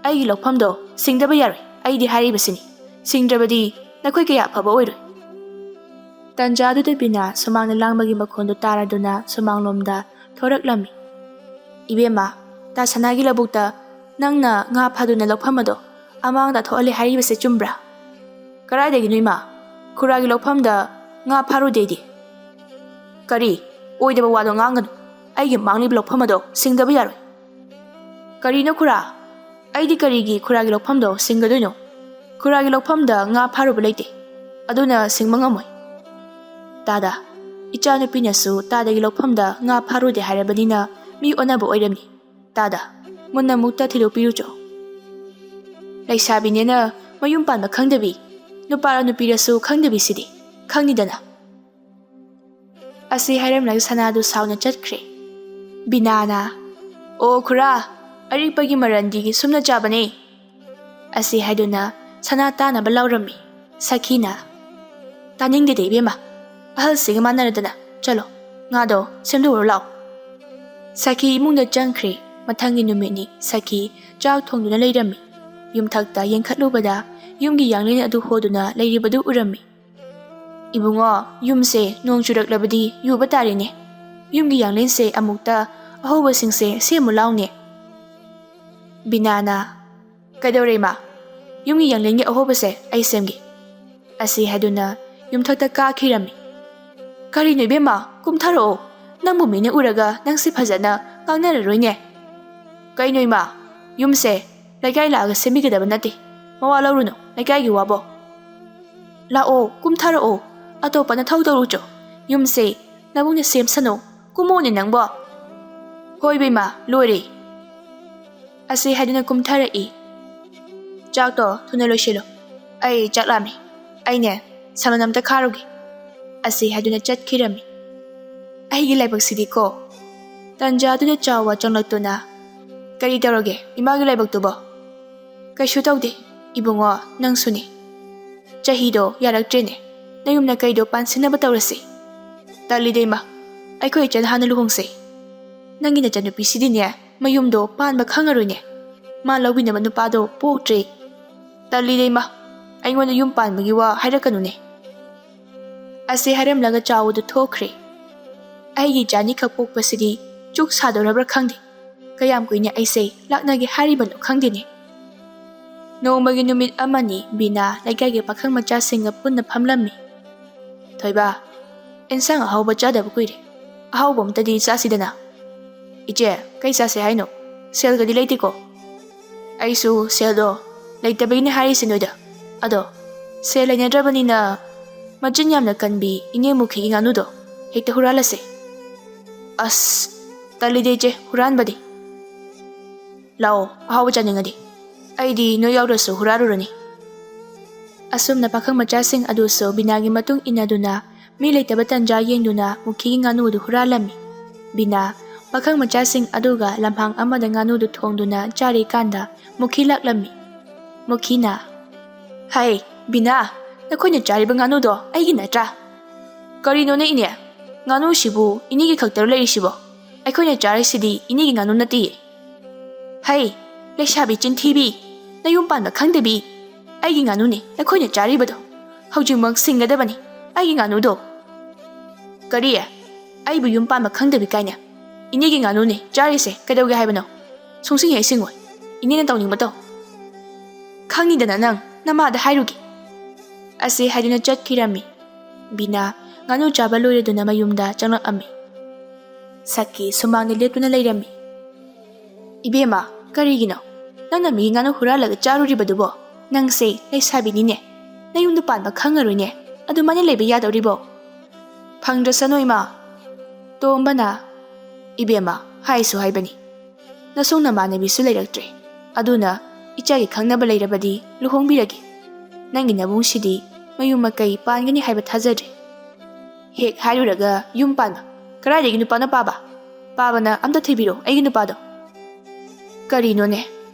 ꯑꯩꯒꯤ ꯂꯧꯐꯝꯗꯣ ꯁꯤꯡꯗꯕ ꯌꯥꯔꯣꯏ ꯑꯩꯗꯤ ꯍꯥꯏꯔꯤꯕꯁꯤꯅꯤ ꯁꯤꯡꯗ꯭ꯔꯕꯗꯤ ꯅꯈꯣꯏ ꯀꯌꯥ ꯑꯐꯕ ꯑꯣꯏꯔꯣꯏ ꯇꯟꯖꯥꯗꯨꯗ ꯕꯤꯅꯥ ꯁꯨꯃꯥꯡꯗ ꯂꯥꯡꯕꯒꯤ ꯃꯈꯣꯟꯗꯨ ꯇꯥꯔꯗꯨꯅ ꯁꯨꯃꯥꯡꯂꯣꯝꯗ ꯊꯣꯔꯛꯂꯝꯃꯤ ꯏꯕꯦꯝꯃ ꯇꯥ ꯁꯅꯥꯒꯤ ꯂꯧꯕꯨꯛꯇ ꯅꯪꯅ ꯉꯥ ꯐꯥꯗꯨꯅ ꯂꯧꯐꯝ ꯑꯗꯣ ꯑꯃꯥꯡꯗ ꯊꯣꯛꯍꯜꯂꯦ ꯍꯥꯏꯔꯤꯕꯁꯦ ꯆꯨꯝꯕ꯭ꯔꯥ ꯀꯔꯥꯏꯗꯒꯤꯅꯣ ꯏꯃꯥ ꯈꯨꯔꯥꯒꯤ ꯂꯧꯐꯝꯗ ꯉꯥ ꯐꯥꯔꯨꯗꯦꯗꯤ ꯀꯔꯤ ꯑꯣꯏꯗꯕ ꯋꯥꯗꯣ ꯉꯥꯡꯒꯅꯨ ꯑꯩꯒꯤ ꯃꯥꯡꯂꯤꯕ ꯂꯧꯐꯝ ꯑꯗꯣ ꯁꯤꯡꯗꯕ ꯌꯥꯔꯣꯏ ꯀꯔꯤꯅꯣ ꯈꯨꯔꯥ ꯑꯩꯗꯤ ꯀꯔꯤꯒꯤ ꯈꯨꯔꯥꯒꯤ ꯂꯧꯐꯝꯗꯣ ꯁꯤꯡꯒꯗꯣꯏꯅꯣ ꯈꯨꯔꯥꯒꯤ ꯂꯧꯐꯝꯗ ꯉꯥ ꯐꯥꯔꯨꯕ ꯂꯩꯇꯦ ꯑꯗꯨꯅ ꯁꯤꯡꯕ ꯉꯝꯃꯣꯏ ꯇꯥꯗ ꯏꯆꯥꯅꯨꯄꯤꯅꯁꯨ ꯇꯥꯗꯒꯤ ꯂꯧꯐꯝꯗ ꯉꯥ ꯐꯥꯔꯨꯗꯦ ꯍꯥꯏꯔꯕꯅꯤꯅ ꯃꯤ ꯑꯣꯟꯅꯕ ꯑꯣꯏꯔꯝꯅꯤ ꯇꯥꯗ ꯃꯨꯟꯅ ꯑꯃꯨꯛꯇ ꯊꯤꯗꯣꯛꯄꯤꯔꯨꯆꯣ ꯂꯩꯁꯥꯕꯤꯅꯦꯅ ꯃꯌꯨꯝ ꯄꯥꯟꯕ ꯈꯪꯗꯕꯤ ꯅꯨꯄꯥꯔ ꯅꯨꯄꯤꯔꯁꯨ ꯈꯪꯗꯕꯤꯁꯤꯗꯤ ꯈꯪꯅꯤꯗꯅ ꯑꯁꯤ ꯍꯥꯏꯔꯝꯂꯒ ꯁꯅꯥꯗꯨ ꯁꯥꯎꯅ ꯆꯠꯈ꯭ꯔꯦ ꯕꯤꯅꯥꯅ ꯑꯣ ꯈꯨꯔꯥ ꯑꯔꯤꯛꯄꯒꯤ ꯃꯔꯟꯗꯤ ꯁꯨꯝꯅ ꯆꯥꯕꯅꯦ ꯑꯁꯤ ꯍꯥꯏꯗꯨꯅ ꯁꯅꯥ ꯇꯥꯅꯕ ꯂꯥꯎꯔꯝꯃꯤ ꯁꯈꯤꯅ ꯇꯥꯅꯤꯡꯗꯦꯗ ꯏꯕꯦꯝꯃ ꯑꯍꯜꯁꯤꯒ ꯃꯥꯟꯅꯔꯗꯅ ꯆꯠꯂꯣ ꯉꯥꯗꯣ ꯁꯦꯝꯗꯣꯛꯎꯔꯣ ꯂꯥꯛꯑꯣ ꯁꯈꯤ ꯏꯃꯨꯡꯗ ꯆꯪꯈ꯭ꯔꯦ ꯃꯊꯪꯒꯤ ꯅꯨꯃꯤꯠꯅꯤ ꯁꯈꯤ ꯆꯥꯛ ꯊꯣꯡꯗꯨꯅ ꯂꯩꯔꯝꯃꯤ ꯌꯨꯝꯊꯛꯇ ꯌꯦꯡꯈꯠꯂꯨꯕꯗ ꯌꯨꯝꯒꯤ ꯌꯥꯡꯂꯦꯟ ꯑꯗꯨ ꯍꯣꯗꯨꯅ ꯂꯩꯔꯤꯕꯗꯨ ꯎꯔꯝꯃꯤ ꯏꯕꯨꯡꯉꯣ ꯌꯨꯝꯁꯦ ꯅꯣꯡ ꯆꯨꯔꯛꯂꯕꯗꯤ ꯌꯨꯕ ꯇꯥꯔꯦꯅꯦ ꯌꯨꯝꯒꯤ ꯌꯥꯡꯂꯦꯟꯁꯦ ꯑꯃꯨꯛꯇ ꯑꯍꯧꯕꯁꯤꯡꯁꯦ ꯁꯦꯝꯃꯨ ꯂꯥꯎꯅꯦ ꯕꯤꯅꯥꯅ ꯀꯩꯗꯧꯔꯦ ꯏꯃꯥ ꯌꯨꯝꯒꯤ ꯌꯥꯡꯂꯦꯟꯒꯤ ꯑꯍꯣꯕꯁꯦ ꯑꯩ ꯁꯦꯝꯒꯦ ꯑꯁꯤ ꯍꯥꯏꯗꯨꯅ ꯌꯨꯝꯊꯛꯇ ꯀꯥꯈꯤꯔꯝꯃꯤ ꯀꯔꯤꯅꯣ ꯏꯕꯦꯝꯃ ꯀꯨꯝꯊꯔꯛꯑꯣ ꯅꯪꯕꯨ ꯃꯤꯅ ꯎꯔꯒ ꯅꯪꯁꯤ ꯐꯖꯅ ꯉꯥꯡꯅꯔꯔꯣꯏꯅꯦ ꯀꯩꯅꯣ ꯏꯃꯥ ꯌꯨꯝꯁꯦ ꯂꯩꯀꯥꯏ ꯂꯥꯛꯑꯒ ꯁꯦꯝꯕꯤꯒꯗꯕ ꯅꯠꯇꯦ ꯃꯋꯥ ꯂꯧꯔꯨꯅꯨ ꯂꯩꯀꯥꯏꯒꯤ ꯋꯥꯕꯣ ꯂꯥꯛꯑꯣ ꯀꯨꯝꯊꯔꯛꯑꯣ ꯑꯇꯣꯞꯄ ꯅꯊꯧ ꯇꯧꯔꯨꯆꯣ ꯌꯨꯝꯁꯦ ꯅꯕꯨꯡꯅ ꯁꯦꯝꯁꯅꯨ ꯀꯨꯝꯃꯣꯅꯦ ꯅꯪꯕꯣ ꯍꯣꯏ ꯕꯦꯝꯃ ꯂꯣꯏꯔꯦ ꯑꯁꯤ ꯍꯥꯏꯗꯨꯅ ꯀꯨꯝꯊꯔꯛꯏ ꯆꯥꯛꯇꯣ ꯊꯨꯅ ꯂꯣꯏꯁꯤꯜꯂꯨ ꯑꯩ ꯆꯥꯛ ꯂꯥꯝꯃꯤ ꯑꯩꯅꯦ ꯁꯪꯒꯣꯜ ꯑꯝꯇ ꯈꯥꯔꯨꯒꯦ ꯑꯁꯤ ꯍꯥꯏꯗꯨꯅ ꯆꯠꯈꯤꯔꯝꯃꯤ꯫ ꯑꯩꯒꯤ ꯂꯥꯏꯕꯛꯁꯤꯗꯤꯀꯣ, ꯇꯟꯖꯥꯗꯨꯗ ꯆꯥꯎꯕ ꯆꯪꯂꯛꯇꯨꯅ, ꯀꯔꯤ ꯇꯧꯔꯒꯦ ꯏꯃꯥꯒꯤ ꯂꯥꯏꯕꯛꯇꯨꯕꯣ? ꯀꯩꯁꯨ ꯇꯧꯗꯦ, ꯏꯕꯨꯡꯉꯣ ꯅꯪꯁꯨꯅꯦ. ꯆꯍꯤꯗꯣ ꯌꯥꯔꯛꯇ꯭ꯔꯦꯅꯦ, ꯅꯌꯨꯝ ꯅꯀꯩꯗꯣ ꯄꯥꯟꯁꯤꯟꯅꯕ ꯇꯧꯔꯁꯤ. ꯇꯜꯂꯤꯗ ꯏꯃꯥ, ꯑꯩꯈꯣꯏ ꯏꯆꯟ ꯍꯥꯟꯅ ꯂꯨꯍꯣꯡꯁꯦ. ꯅꯪꯒꯤ ꯅꯆꯟꯅꯨꯄꯤꯁꯤꯗꯤꯅꯦ ꯃꯌꯨꯝꯗꯣ ꯄꯥꯟꯕ ꯈꯪꯉꯔꯣꯏꯅꯦ, ꯃꯥ ꯂꯧꯕꯤꯅꯕ ꯅꯨꯄꯥꯗꯣ ꯄꯣꯛꯇ꯭ꯔꯦ. ꯇꯜꯂꯤꯗ ꯏꯃꯥ, ꯑꯩꯉꯣꯟꯗ ꯌꯨꯝ ꯄꯥꯟꯕꯒꯤ ꯋꯥ ꯍꯥꯏꯔꯛꯀꯅꯨꯅꯦ. ꯑꯁꯤ ꯍꯥꯏꯔꯝꯂꯒ ꯆꯥꯎꯕꯗꯨ ꯊꯣꯛꯈ꯭ꯔꯦ꯫ ꯑꯩꯒꯤ ꯏꯆꯥꯅꯤꯈꯛ ꯄꯣꯛꯄꯁꯤꯗꯤ ꯆꯨꯛ ꯁꯥꯗꯧꯔꯕ꯭ꯔꯥ ꯈꯪꯗꯦ, ꯀꯌꯥꯝ ꯀꯨꯏꯅ ꯑꯩꯁꯦ ꯂꯥꯛꯅꯒꯦ ꯍꯥꯏꯔꯤꯕꯅꯣ ꯈꯪꯗꯦꯅꯦ. ꯅꯣꯡꯃꯒꯤ ꯅꯨꯃꯤꯠ ꯑꯃꯅꯤ ꯕꯤꯅꯥ ꯂꯩꯀꯥꯏꯒꯤ ꯄꯥꯈꯪ ꯃꯆꯥꯁꯤꯡꯒ ꯄꯨꯟꯅ ꯐꯝꯂꯝꯃꯤ꯫ ꯊꯣꯏꯕ, ꯑꯦꯟꯁꯥꯡ ꯑꯍꯥꯎꯕ ꯆꯥꯗꯕ ꯀꯨꯏꯔꯦ, ꯑꯍꯥꯎꯕ ꯑꯝꯇꯗꯤ ꯆꯥꯁꯤꯗꯅ. ꯏꯆꯦ, ꯀꯩ ꯆꯥꯁꯦ ꯍꯥꯏꯅꯣ? ꯁꯦꯜꯒꯗꯤ ꯂꯩꯇꯦꯀꯣ. ꯑꯩꯁꯨ ꯁꯦꯜꯗꯣ ꯂꯩꯇꯕꯒꯤꯅꯦ ꯍꯥꯏꯔꯤꯁꯦ ꯅꯣꯏꯗ. ꯑꯗꯣ ꯁꯦꯜ ꯂꯩꯅꯗ꯭ꯔꯕꯅꯤꯅ ꯃꯆꯤꯟ ꯌꯥꯝꯅ ꯀꯟꯕꯤ ꯏꯅꯦ ꯃꯨꯈꯤꯒꯤ ꯉꯥꯅꯨꯗꯣ ꯍꯦꯛꯇ ꯍꯨꯔꯥꯜꯂꯁꯦ. ꯑꯁ, ꯇꯜꯂꯤꯗ ꯏꯆꯦ ꯍꯨꯔꯥꯟꯕꯗꯤ. ꯂꯥꯛꯑꯣ, ꯑꯍꯥꯎꯕ ꯆꯥꯅꯤꯡꯉꯗꯤ ꯑꯩꯗꯤ ꯅꯣꯏ ꯌꯥꯎꯗ꯭ꯔꯁꯨ ꯍꯨꯔꯥꯜꯂꯨꯔꯅꯤ. ꯑꯁꯨꯝꯅ ꯄꯥꯈꯪ ꯃꯆꯥꯁꯤꯡ ꯑꯗꯨꯁꯨ ꯕꯤꯅꯥꯒꯤ ꯃꯇꯨꯡ ꯏꯟꯅꯗꯨꯅ ꯃꯤ ꯂꯩꯇꯕ ꯇꯟꯖꯥ ꯌꯦꯡꯗꯨꯅ ꯃꯨꯈꯤꯒꯤ ꯉꯥꯅꯨꯗꯨ ꯍꯨꯔꯥꯜꯂꯝꯃꯤ꯫ ꯕꯤꯅꯥ ꯄꯥꯈꯪ ꯃꯆꯥꯁꯤꯡ ꯑꯗꯨꯒ ꯂꯝꯍꯥꯡ ꯑꯃꯗ ꯉꯥꯅꯨꯗꯨ ꯊꯣꯡꯗꯨꯅ ꯆꯥꯔꯤꯀꯥꯟꯗ ꯃꯨꯈꯤ ꯂꯥꯛꯂꯝꯃꯤ꯫ ꯃꯨꯈꯤꯅ, ꯍꯥꯏ ꯕꯤꯅꯥ, ꯅꯈꯣꯏꯅ ꯆꯥꯔꯤꯕ ꯉꯥꯅꯨꯗꯣ ꯑꯩꯒꯤ ꯅꯠꯇ꯭ꯔꯥ? ꯀꯔꯤꯅꯣꯅꯦ ꯏꯅꯦ, ꯉꯥꯅꯨꯁꯤꯕꯨ ꯏꯅꯦꯒꯤ ꯈꯛꯇꯔ ꯂꯩꯔꯤꯁꯤꯕꯣ? ꯑꯩꯈꯣꯏꯅ ꯆꯥꯔꯤꯁꯤꯗꯤ ꯏꯅꯦꯒꯤ ꯉꯥꯅꯨ ꯅꯠꯇꯤꯌꯦ. ꯍꯩ ꯂꯩꯁꯥꯕꯤ ꯆꯤꯟꯊꯤꯕꯤ, ꯅꯌꯨꯝ ꯄꯥꯟꯕ ꯈꯪꯗꯕꯤ, ꯑꯩꯒꯤ ꯉꯥꯅꯨꯅꯤ ꯅꯈꯣꯏꯅ ꯆꯥꯔꯤꯕꯗꯣ. ꯍꯧꯖꯤꯛꯃꯛ ꯁꯤꯡꯒꯗꯕꯅꯤ ꯑꯩꯒꯤ ꯉꯥꯅꯨꯗꯣ. ꯀꯔꯤ? ꯑꯩꯕꯨ ꯌꯨꯝ ꯄꯥꯟꯕ ꯈꯪꯗꯕꯤ ꯀꯥꯏꯅ? ꯏꯅꯦꯒꯤ ꯉꯥꯅꯨꯅꯤ ꯆꯥꯔꯤꯁꯦ, ꯀꯩꯗꯧꯒꯦ ꯍꯥꯏꯕꯅꯣ? ꯁꯨꯡꯁꯤꯡ ꯍꯦꯛ ꯁꯤꯡꯉꯣꯏ, ꯏꯅꯦꯅ ꯇꯧꯅꯤꯡꯕ ꯇꯧ. ꯈꯪꯅꯤꯗꯅ ꯅꯪ ꯅꯃꯥꯗ ꯍꯥꯏꯔꯨꯒꯦ. ꯑꯁꯤ ꯍꯥꯏꯗꯨꯅ ꯆꯠꯈꯤꯔꯝꯃꯤ꯫ ꯕꯤꯅꯥ ꯉꯥꯅꯨ ꯆꯥꯕ ꯂꯣꯏꯔꯗꯨꯅ ꯃꯌꯨꯝꯗ ꯆꯪꯂꯛꯑꯝꯃꯤ꯫ ꯁꯛꯀꯤ ꯁꯨꯃꯥꯡꯗ ꯂꯦꯞꯇꯨꯅ ꯂꯩꯔꯝꯃꯤ꯫ ꯏꯕꯦꯝꯃ, ꯀꯔꯤꯒꯤꯅꯣ ꯅꯪꯅ ꯃꯤꯒꯤ ꯉꯥꯅꯨ ꯍꯨꯔꯥꯜꯂꯒ ꯆꯥꯔꯨꯔꯤꯕꯗꯨꯕꯣ? ꯅꯪꯁꯦ ꯂꯩꯁꯥꯕꯤꯅꯤꯅꯦ, ꯅꯌꯨꯝꯗ ꯄꯥꯟꯕ ꯈꯪꯉꯔꯣꯏꯅꯦ, ꯑꯗꯨꯃꯥꯏꯅ ꯂꯩꯕ ꯌꯥꯗꯧꯔꯤꯕꯣ? ꯐꯪꯗ꯭ꯔꯁꯅꯨ ꯏꯃꯥ. ꯇꯣꯝꯕꯅ, ꯏꯕꯦꯝꯃ ꯍꯥꯏꯁꯨ ꯍꯥꯏꯕꯅꯤ, ꯅꯁꯨꯡ ꯅꯃꯥꯟꯅꯕꯤꯁꯨ ꯂꯩꯔꯛꯇ꯭ꯔꯦ, ꯑꯗꯨꯅ ꯏꯆꯥꯒꯤ ꯈꯪꯅꯕ ꯂꯩꯔꯕꯗꯤ ꯂꯨꯍꯣꯡꯕꯤꯔꯒꯦ. ꯅꯪꯒꯤ ꯅꯕꯨꯡꯁꯤꯗꯤ ꯃꯌꯨꯝ ꯃꯀꯩ ꯄꯥꯟꯒꯅꯤ ꯍꯥꯏꯕ ꯊꯥꯖꯗ꯭ꯔꯦ. ꯍꯦꯛ ꯍꯥꯏꯔꯨꯔꯒ ꯌꯨꯝ ꯄꯥꯟꯕ, ꯀꯗꯥꯏꯗꯒꯤ ꯅꯨꯄꯥꯅ ꯄꯥꯕ? ꯄꯥꯕꯅ ꯑꯝꯇ ꯊꯤꯕꯤꯔꯣ ꯑꯩꯒꯤ ꯅꯨꯄꯥꯗꯣ. ꯀꯔꯤꯅꯣꯅꯦ,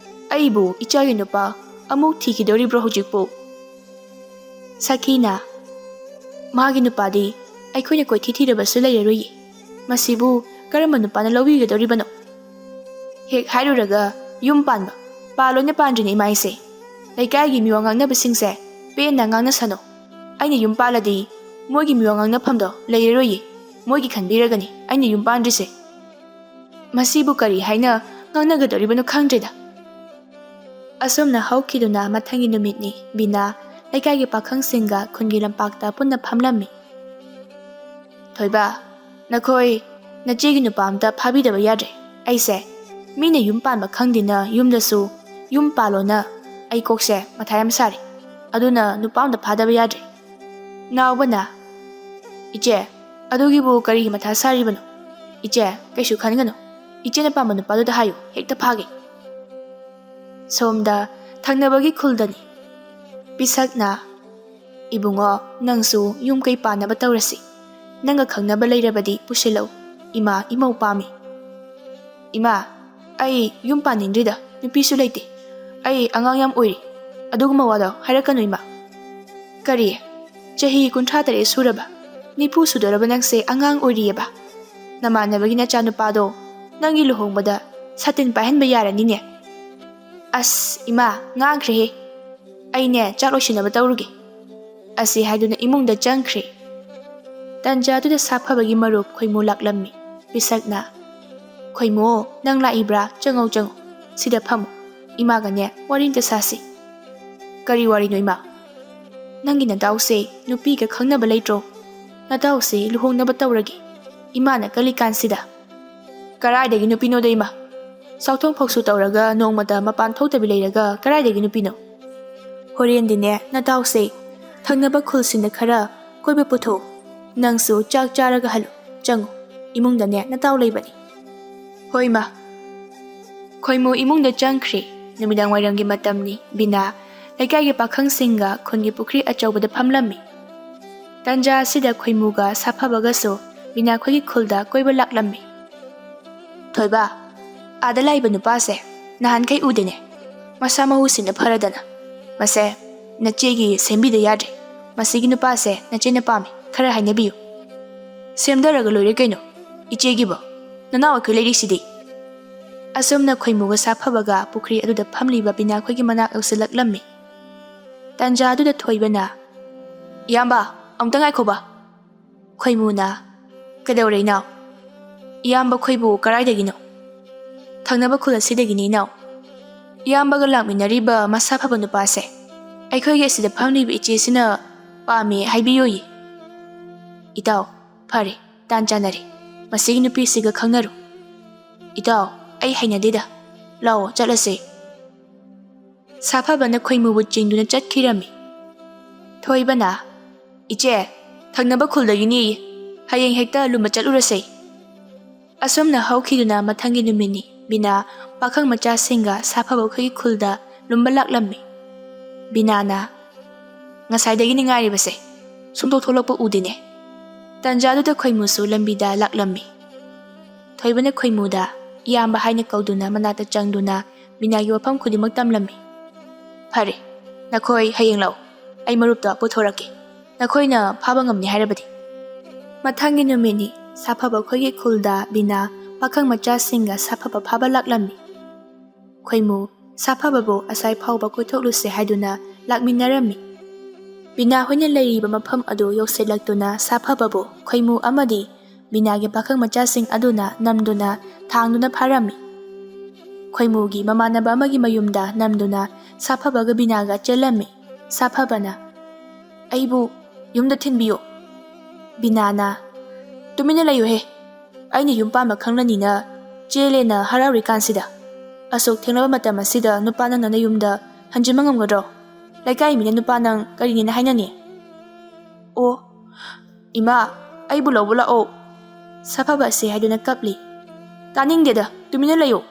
ꯑꯩꯕꯨ ꯏꯆꯥꯒꯤ ꯅꯨꯄꯥ ꯑꯃꯨꯛ ꯊꯤꯈꯤꯗꯧꯔꯤꯕ꯭ꯔꯣ ꯍꯧꯖꯤꯛꯄꯨ? ꯁꯈꯤꯅ, ꯃꯥꯒꯤ ꯅꯨꯄꯥꯗꯤ ꯑꯩꯈꯣꯏꯅ ꯀꯣꯏꯊꯤ ꯊꯤꯔꯕꯁꯨ ꯂꯩꯔꯔꯣꯏꯌꯦ, ꯃꯁꯤꯕꯨ ꯀꯔꯝꯕ ꯅꯨꯄꯥꯅ ꯂꯧꯕꯤꯒꯗꯧꯔꯤꯕꯅꯣ? ꯍꯦꯛ ꯍꯥꯏꯔꯨꯔꯒ ꯌꯨꯝ ꯄꯥꯟꯕ, ꯄꯥꯜꯂꯣꯏꯅ ꯄꯥꯟꯗ꯭ꯔꯤꯅꯦ ꯏꯃꯥ ꯑꯩꯁꯦ. ꯂꯩꯀꯥꯏꯒꯤ ꯃꯤꯋꯥ ꯉꯥꯡꯅꯕꯁꯤꯡꯁꯦ ꯄꯦꯟꯅ ꯉꯥꯡꯅꯁꯅꯨ. ꯑꯩꯅ ꯌꯨꯝ ꯄꯥꯜꯂꯗꯤ ꯃꯣꯏꯒꯤ ꯃꯤꯋꯥ ꯉꯥꯡꯅꯐꯝꯗꯣ ꯂꯩꯔꯔꯣꯏꯌꯦ, ꯃꯣꯏꯒꯤ ꯈꯟꯕꯤꯔꯒꯅꯤ ꯑꯩꯅ ꯌꯨꯝ ꯄꯥꯟꯗ꯭ꯔꯤꯁꯦ. ꯃꯁꯤꯕꯨ ꯀꯔꯤ ꯍꯥꯏꯅ ꯉꯥꯡꯅꯒꯗꯧꯔꯤꯕꯅꯣ ꯈꯪꯗ꯭ꯔꯦꯗ. ꯑꯁꯨꯝꯅ ꯍꯧꯈꯤꯗꯨꯅ ꯃꯊꯪꯒꯤ ꯅꯨꯃꯤꯠꯅꯤ ꯕꯤꯅꯥ ꯂꯩꯀꯥꯏꯒꯤ ꯄꯥꯈꯪꯁꯤꯡꯒ ꯈꯨꯟꯒꯤ ꯂꯝꯄꯥꯛꯇ ꯄꯨꯟꯅ ꯐꯝꯂꯝꯃꯤ꯫ ꯊꯣꯏꯕ, ꯅꯈꯣꯏ ꯅꯆꯦꯒꯤ ꯅꯨꯄꯥ ꯑꯝꯇ ꯐꯥꯕꯤꯗꯕ ꯌꯥꯗ꯭ꯔꯦ. ꯑꯩꯁꯦ ꯃꯤꯅ ꯌꯨꯝ ꯄꯥꯟꯕ ꯈꯪꯗꯦꯅ ꯌꯨꯝꯗꯁꯨ ꯌꯨꯝ ꯄꯥꯜꯂꯣꯅ ꯑꯩ ꯀꯣꯛꯁꯦ ꯃꯊꯥ ꯌꯥꯝ ꯁꯥꯔꯦ, ꯑꯗꯨꯅ ꯅꯨꯄꯥ ꯑꯝꯇ ꯐꯥꯗꯕ ꯌꯥꯗ꯭ꯔꯦ. ꯅꯥꯎꯕꯅ, ꯏꯆꯦ ꯑꯗꯨꯒꯤꯕꯨ ꯀꯔꯤꯒꯤ ꯃꯊꯥ ꯁꯥꯔꯤꯕꯅꯣ? ꯏꯆꯦ ꯀꯩꯁꯨ ꯈꯟꯒꯅꯨ, ꯏꯆꯦꯅ ꯄꯥꯝꯕ ꯅꯨꯄꯥꯗꯨꯗ ꯍꯥꯏꯌꯨ, ꯍꯦꯛꯇ ꯐꯥꯒꯦ. ꯁꯣꯝꯗ ꯊꯪꯅꯕꯒꯤ ꯈꯨꯜꯗꯅꯤ. ꯄꯤꯁꯛꯅ, ꯏꯕꯨꯡꯉꯣ ꯅꯪꯁꯨ ꯌꯨꯝ ꯀꯩ ꯄꯥꯟꯅꯕ ꯇꯧꯔꯁꯤ. ꯅꯪꯒ ꯈꯪꯅꯕ ꯂꯩꯔꯕꯗꯤ ꯄꯨꯁꯤꯜꯂꯛꯎ, ꯏꯃꯥ ꯏꯃꯧ ꯄꯥꯝꯃꯤ. ꯏꯃꯥ, ꯑꯩ ꯌꯨꯝ ꯄꯥꯅꯤꯡꯗ꯭ꯔꯤꯗ, ꯅꯨꯄꯤꯁꯨ ꯂꯩꯇꯦ, ꯑꯩ ꯑꯉꯥꯡ ꯌꯥꯝ ꯑꯣꯏꯔꯤ. ꯑꯗꯨꯒꯨꯝꯕ ꯋꯥꯗꯣ ꯍꯥꯏꯔꯛꯀꯅꯨ ꯏꯃꯥ. ꯀꯔꯤ? ꯆꯍꯤ 33 ꯁꯨꯔꯕ, 40 ꯁꯨꯗꯧꯔꯕ ꯅꯪꯁꯦ ꯑꯉꯥꯡ ꯑꯣꯏꯔꯤꯌꯦꯕ. ꯅꯃꯥꯟꯅꯕꯒꯤ ꯅꯆꯥꯅꯨꯄꯥꯗꯣ ꯅꯪꯒꯤ ꯂꯨꯍꯣꯡꯕꯗ ꯁꯥꯇꯤꯟ ꯄꯥꯏꯍꯟꯕ ꯌꯥꯔꯅꯤꯅꯦ. ꯑꯁ ꯏꯃꯥ, ꯉꯥꯡꯈ꯭ꯔꯦꯍꯦ. ꯑꯩꯅꯦ ꯆꯥꯛ ꯂꯣꯏꯁꯤꯟꯅꯕ ꯇꯧꯔꯨꯒꯦ. ꯑꯁꯤ ꯍꯥꯏꯗꯨꯅ ꯏꯃꯨꯡꯗ ꯆꯪꯈ꯭ꯔꯦ꯫ ꯇꯟꯖꯥꯗꯨꯗ ꯁꯥꯐꯕꯒꯤ ꯃꯔꯨꯞ ꯈꯣꯏꯃꯨ ꯂꯥꯛꯂꯝꯃꯤ꯫ ꯄꯤꯁꯛꯅ, ꯈꯣꯏꯃꯨ ꯅꯪ ꯂꯥꯛꯏꯕ꯭ꯔꯥ? ꯆꯪꯉꯧ ꯆꯪꯉꯧ, ꯁꯤꯗ ꯐꯝꯃꯨ, ꯏꯃꯥꯒꯅꯦ ꯋꯥꯔꯤ ꯑꯝꯇ ꯁꯥꯁꯤ. ꯀꯔꯤ ꯋꯥꯔꯤꯅꯣ ꯏꯃꯥ? ꯅꯪꯒꯤ ꯅꯇꯥꯎꯁꯦ ꯅꯨꯄꯤꯒ ꯈꯪꯅꯕ ꯂꯩꯇ꯭ꯔꯣ? ꯅꯇꯥꯎꯁꯦ ꯂꯨꯍꯣꯡꯅꯕ ꯇꯧꯔꯒꯦ, ꯏꯃꯥꯅ ꯀꯜꯂꯤꯀꯥꯟꯁꯤꯗ. ꯀꯔꯥꯏꯗꯒꯤ ꯅꯨꯄꯤꯅꯣꯗ ꯏꯃꯥ? ꯆꯥꯎꯊꯣꯡ ꯐꯧꯁꯨ ꯇꯧꯔꯒ ꯅꯣꯡꯃꯗ ꯃꯄꯥꯟ ꯊꯣꯛꯇꯕꯤ ꯂꯩꯔꯒ ꯀꯔꯥꯏꯗꯒꯤ ꯅꯨꯄꯤꯅꯣ? ꯍꯣꯔꯦꯟꯗꯤꯅꯦ ꯅꯇꯥꯎꯁꯦ ꯊꯪꯅꯕ ꯈꯨꯜꯁꯤꯡꯗ ꯈꯔ ꯀꯣꯏꯕ ꯄꯨꯊꯣꯛꯎ, ꯅꯪꯁꯨ ꯆꯥꯛ ꯆꯥꯔꯒ ꯍꯜꯂꯨ. ꯆꯪꯉꯨ, ꯏꯃꯨꯡꯗꯅꯦ ꯅꯇꯥꯎ ꯂꯩꯕꯅꯤ. ꯍꯣꯏ ꯃꯥ. ꯈꯣꯏꯃꯨ ꯏꯃꯨꯡꯗ ꯆꯪꯈ꯭ꯔꯦ꯫ ꯅꯨꯃꯤꯗꯥꯡ ꯋꯥꯏꯔꯝꯒꯤ ꯃꯇꯝꯅꯤ. ꯕꯤꯅꯥ ꯂꯩꯀꯥꯏꯒꯤ ꯄꯥꯈꯪꯁꯤꯡꯒ ꯈꯨꯟꯒꯤ ꯄꯨꯈ꯭ꯔꯤ ꯑꯆꯧꯕꯗ ꯐꯝꯂꯝꯃꯤ꯫ ꯇꯥꯟꯖꯥ ꯑꯁꯤꯗ ꯈꯣꯏꯃꯨꯒ ꯁꯥꯐꯕꯒꯁꯨ ꯕꯤꯅꯥ ꯈꯣꯏꯒꯤ ꯈꯨꯜꯗ ꯀꯣꯏꯕ ꯂꯥꯛꯂꯝꯃꯤ꯫ ꯊꯣꯏꯕ, ꯑꯥꯗ ꯂꯥꯛꯏꯕ ꯅꯨꯄꯥꯁꯦ ꯅꯍꯥꯟꯈꯩ ꯎꯗꯦꯅꯦ, ꯃꯁꯥ ꯃꯎꯁꯤꯡꯅ ꯐꯔꯗꯅ, ꯃꯁꯦ ꯅꯆꯦꯒꯤ ꯁꯦꯝꯕꯤꯗ ꯌꯥꯗ꯭ꯔꯦ, ꯃꯁꯤꯒꯤ ꯅꯨꯄꯥꯁꯦ ꯅꯆꯦꯅ ꯄꯥꯝꯃꯤ, ꯈꯔ ꯍꯥꯏꯅꯕꯤꯌꯨ꯫ ꯁꯦꯝꯗꯔꯒ ꯂꯣꯏꯔꯦ ꯀꯩꯅꯣ, ꯏꯆꯦꯒꯤꯕꯣ, ꯅꯅꯥꯎ ꯑꯩꯈꯣꯏ ꯂꯩꯔꯤꯁꯤꯗꯤ꯫ ꯑꯁꯨꯝꯅ ꯈꯣꯏꯃꯨꯒ ꯁꯥꯐꯕꯒ ꯄꯨꯈ꯭ꯔꯤ ꯑꯗꯨꯗ ꯐꯝꯂꯤꯕ ꯕꯤꯅꯥ ꯈꯣꯏꯒꯤ ꯃꯅꯥꯛ ꯌꯧꯁꯤꯜꯂꯛꯂꯝꯃꯤ꯫ ꯇꯥꯟꯖꯥ ꯑꯗꯨꯗ ꯊꯣꯏꯕꯅ, ꯏꯌꯥꯝꯕ, ꯑꯃꯨꯛꯇ ꯉꯥꯏꯈꯣꯕ꯫ ꯈꯣꯏꯃꯨꯅ, ꯀꯩꯗꯧꯔꯦ ꯏꯅꯥꯎ? ꯏꯌꯥꯝꯕ ꯈꯣꯏꯕꯨ ꯀꯔꯥꯏꯗꯒꯤꯅꯣ? ꯊꯪꯅꯕ ꯈꯨꯜ ꯑꯁꯤꯗꯒꯤꯅꯤ ꯏꯅꯥꯎ꯫ ꯏꯌꯥꯝꯕꯒ ꯂꯥꯛꯃꯤꯟꯅꯔꯤꯕ ꯃꯁꯥ ꯐꯕ ꯅꯨꯄꯥꯁꯦ ꯑꯩꯈꯣꯏꯒꯤ ꯑꯁꯤꯗ ꯐꯝꯂꯤꯕ ꯏꯆꯦꯁꯤꯅ ꯄꯥꯝꯃꯤ ꯍꯥꯏꯕꯤꯌꯣꯌꯦ꯫ ꯏꯇꯥꯎ, ꯐꯔꯦ, ꯇꯥꯟ ꯆꯥꯟꯅꯔꯦ, ꯃꯁꯤꯒꯤ ꯅꯨꯄꯤꯁꯤꯒ ꯈꯪꯅꯔꯨ꯫ ꯏꯇꯥꯎ, ꯑꯩ ꯍꯩꯅꯗꯦꯗ, ꯂꯥꯛꯑꯣ ꯆꯠꯂꯁꯦ꯫ ꯁꯥꯐꯕꯅ ꯈꯣꯏꯃꯨꯕꯨ ꯆꯤꯡꯗꯨꯅ ꯆꯠꯈꯤꯔꯝꯃꯤ꯫ ꯊꯣꯏꯕꯅ, ꯏꯆꯦ, ꯊꯪꯅꯕ ꯈꯨꯜꯗꯒꯤꯅꯤ, ꯍꯌꯦꯡ ꯍꯦꯛꯇ ꯂꯨꯝꯕ ꯆꯠꯂꯨꯔꯁꯦ꯫ ꯑꯁꯨꯝꯅ ꯍꯧꯈꯤꯗꯨꯅ ꯃꯊꯪꯒꯤ ꯅꯨꯃꯤꯠꯅꯤ ꯕꯤꯅꯥ ꯄꯥꯈꯪ ꯃꯆꯥꯁꯤꯡꯒ ꯁꯥꯐꯕ ꯈꯣꯏꯒꯤ ꯈꯨꯜꯗ ꯂꯨꯝꯕ ꯂꯥꯛꯂꯝꯃꯤ꯫ ꯕꯤꯅꯥꯅ, ꯉꯁꯥꯏꯗꯒꯤꯅꯤ ꯉꯥꯏꯔꯤꯕꯁꯦ, ꯁꯨꯡꯊꯣꯛ ꯊꯣꯛꯂꯛꯄ ꯎꯗꯦꯅꯦ꯫ ꯇꯥꯟꯖꯥꯗꯨꯗ ꯈꯣꯏꯃꯨꯁꯨ ꯂꯝꯕꯤꯗ ꯂꯥꯛꯂꯝꯃꯤ꯫ ꯊꯣꯏꯕꯅ ꯈꯣꯏꯃꯨꯗ ꯏꯌꯥꯝꯕ ꯍꯥꯏꯅ ꯀꯧꯗꯨꯅ ꯃꯅꯥꯛꯇ ꯆꯪꯗꯨꯅ ꯕꯤꯅꯥꯒꯤ ꯋꯥꯐꯝ ꯈꯨꯗꯤꯡꯃꯛ ꯇꯝꯂꯝꯃꯤ꯫ ꯐꯔꯦ, ꯅꯈꯣꯏ ꯍꯌꯦꯡ ꯂꯥꯛꯎ, ꯑꯩ ꯃꯔꯨꯞꯇ ꯄꯨꯊꯣꯔꯛꯀꯦ, ꯅꯈꯣꯏꯅ ꯐꯥꯕ ꯉꯝꯅꯤ ꯍꯥꯏꯔꯕꯗꯤ꯫ ꯃꯊꯪꯒꯤ ꯅꯨꯃꯤꯠꯅꯤ ꯁꯥꯐꯕ ꯈꯣꯏꯒꯤ ꯈꯨꯜꯗ ꯕꯤꯅꯥ ꯄꯥꯈꯪ ꯃꯆꯥꯁꯤꯡꯒ ꯁꯥꯐꯕ ꯐꯥꯕ ꯂꯥꯛꯂꯝꯃꯤ꯫ ꯈꯣꯏꯃꯨ ꯁꯥꯐꯕꯕꯨ ꯑꯁꯥꯏ ꯐꯥꯎꯕ ꯀꯣꯏꯊꯣꯛꯂꯨꯁꯦ ꯍꯥꯏꯗꯨꯅ ꯂꯥꯛꯃꯤꯟꯅꯔꯝꯃꯤ꯫ ꯕꯤꯅꯥ ꯍꯣꯏꯅ ꯂꯩꯔꯤꯕ ꯃꯐꯝ ꯑꯗꯨ ꯌꯧꯁꯤꯜꯂꯛꯇꯨꯅ ꯁꯥꯐꯕꯕꯨ ꯈꯣꯏꯃꯨ ꯑꯃꯗꯤ ꯕꯤꯅꯥꯒꯤ ꯄꯥꯈꯪ ꯃꯆꯥꯁꯤꯡ ꯑꯗꯨꯅ ꯅꯝꯗꯨꯅ ꯊꯥꯡꯗꯨꯅ ꯐꯥꯔꯝꯃꯤ꯫ ꯈꯣꯏꯃꯨꯒꯤ ꯃꯃꯥꯟꯅꯕ ꯑꯃꯒꯤ ꯃꯌꯨꯝꯗ ꯅꯝꯗꯨꯅ ꯁꯥꯐꯕꯒ ꯕꯤꯅꯥꯒ ꯆꯦꯜꯂꯝꯃꯤ꯫ ꯁꯥꯐꯕꯅ, ꯑꯩꯕꯨ ꯌꯨꯝꯗ ꯊꯤꯟꯕꯤꯌꯣ꯫ ꯕꯤꯅꯥꯅ, ꯇꯨꯃꯤꯟꯅ ꯂꯩꯌꯨꯍꯦ, ꯑꯩꯅ ꯌꯨꯝ ꯄꯥꯟꯕ ꯈꯪꯂꯅꯤꯅ ꯆꯦꯜꯂꯦꯅ ꯍꯔꯥꯎꯔꯤꯀꯥꯟꯁꯤꯗ ꯑꯁꯨꯛ ꯊꯦꯡꯂꯕ ꯃꯇꯝ ꯑꯁꯤꯗ ꯅꯨꯄꯥ ꯅꯪꯅ ꯅꯌꯨꯝꯗ ꯍꯟꯖꯤꯟꯕ ꯉꯝꯒꯗ꯭ꯔꯣ? ꯂꯩꯀꯥꯏ ꯃꯤꯅ ꯅꯨꯄꯥ ꯅꯪ ꯀꯔꯤꯅꯦꯅ ꯍꯥꯏꯅꯅꯤ? ꯑꯣ, ꯏꯃꯥ, ꯑꯩꯕꯨ ꯂꯧꯕ ꯂꯥꯛꯑꯣ꯫ ꯁꯥꯐꯕ ꯑꯁꯤ ꯍꯥꯏꯗꯨꯅ ꯀꯞꯂꯤ꯫ ꯇꯥꯅꯤꯡꯗꯦꯗ, ꯇꯨꯃꯤꯟꯅ ꯂꯩꯌꯨ꯫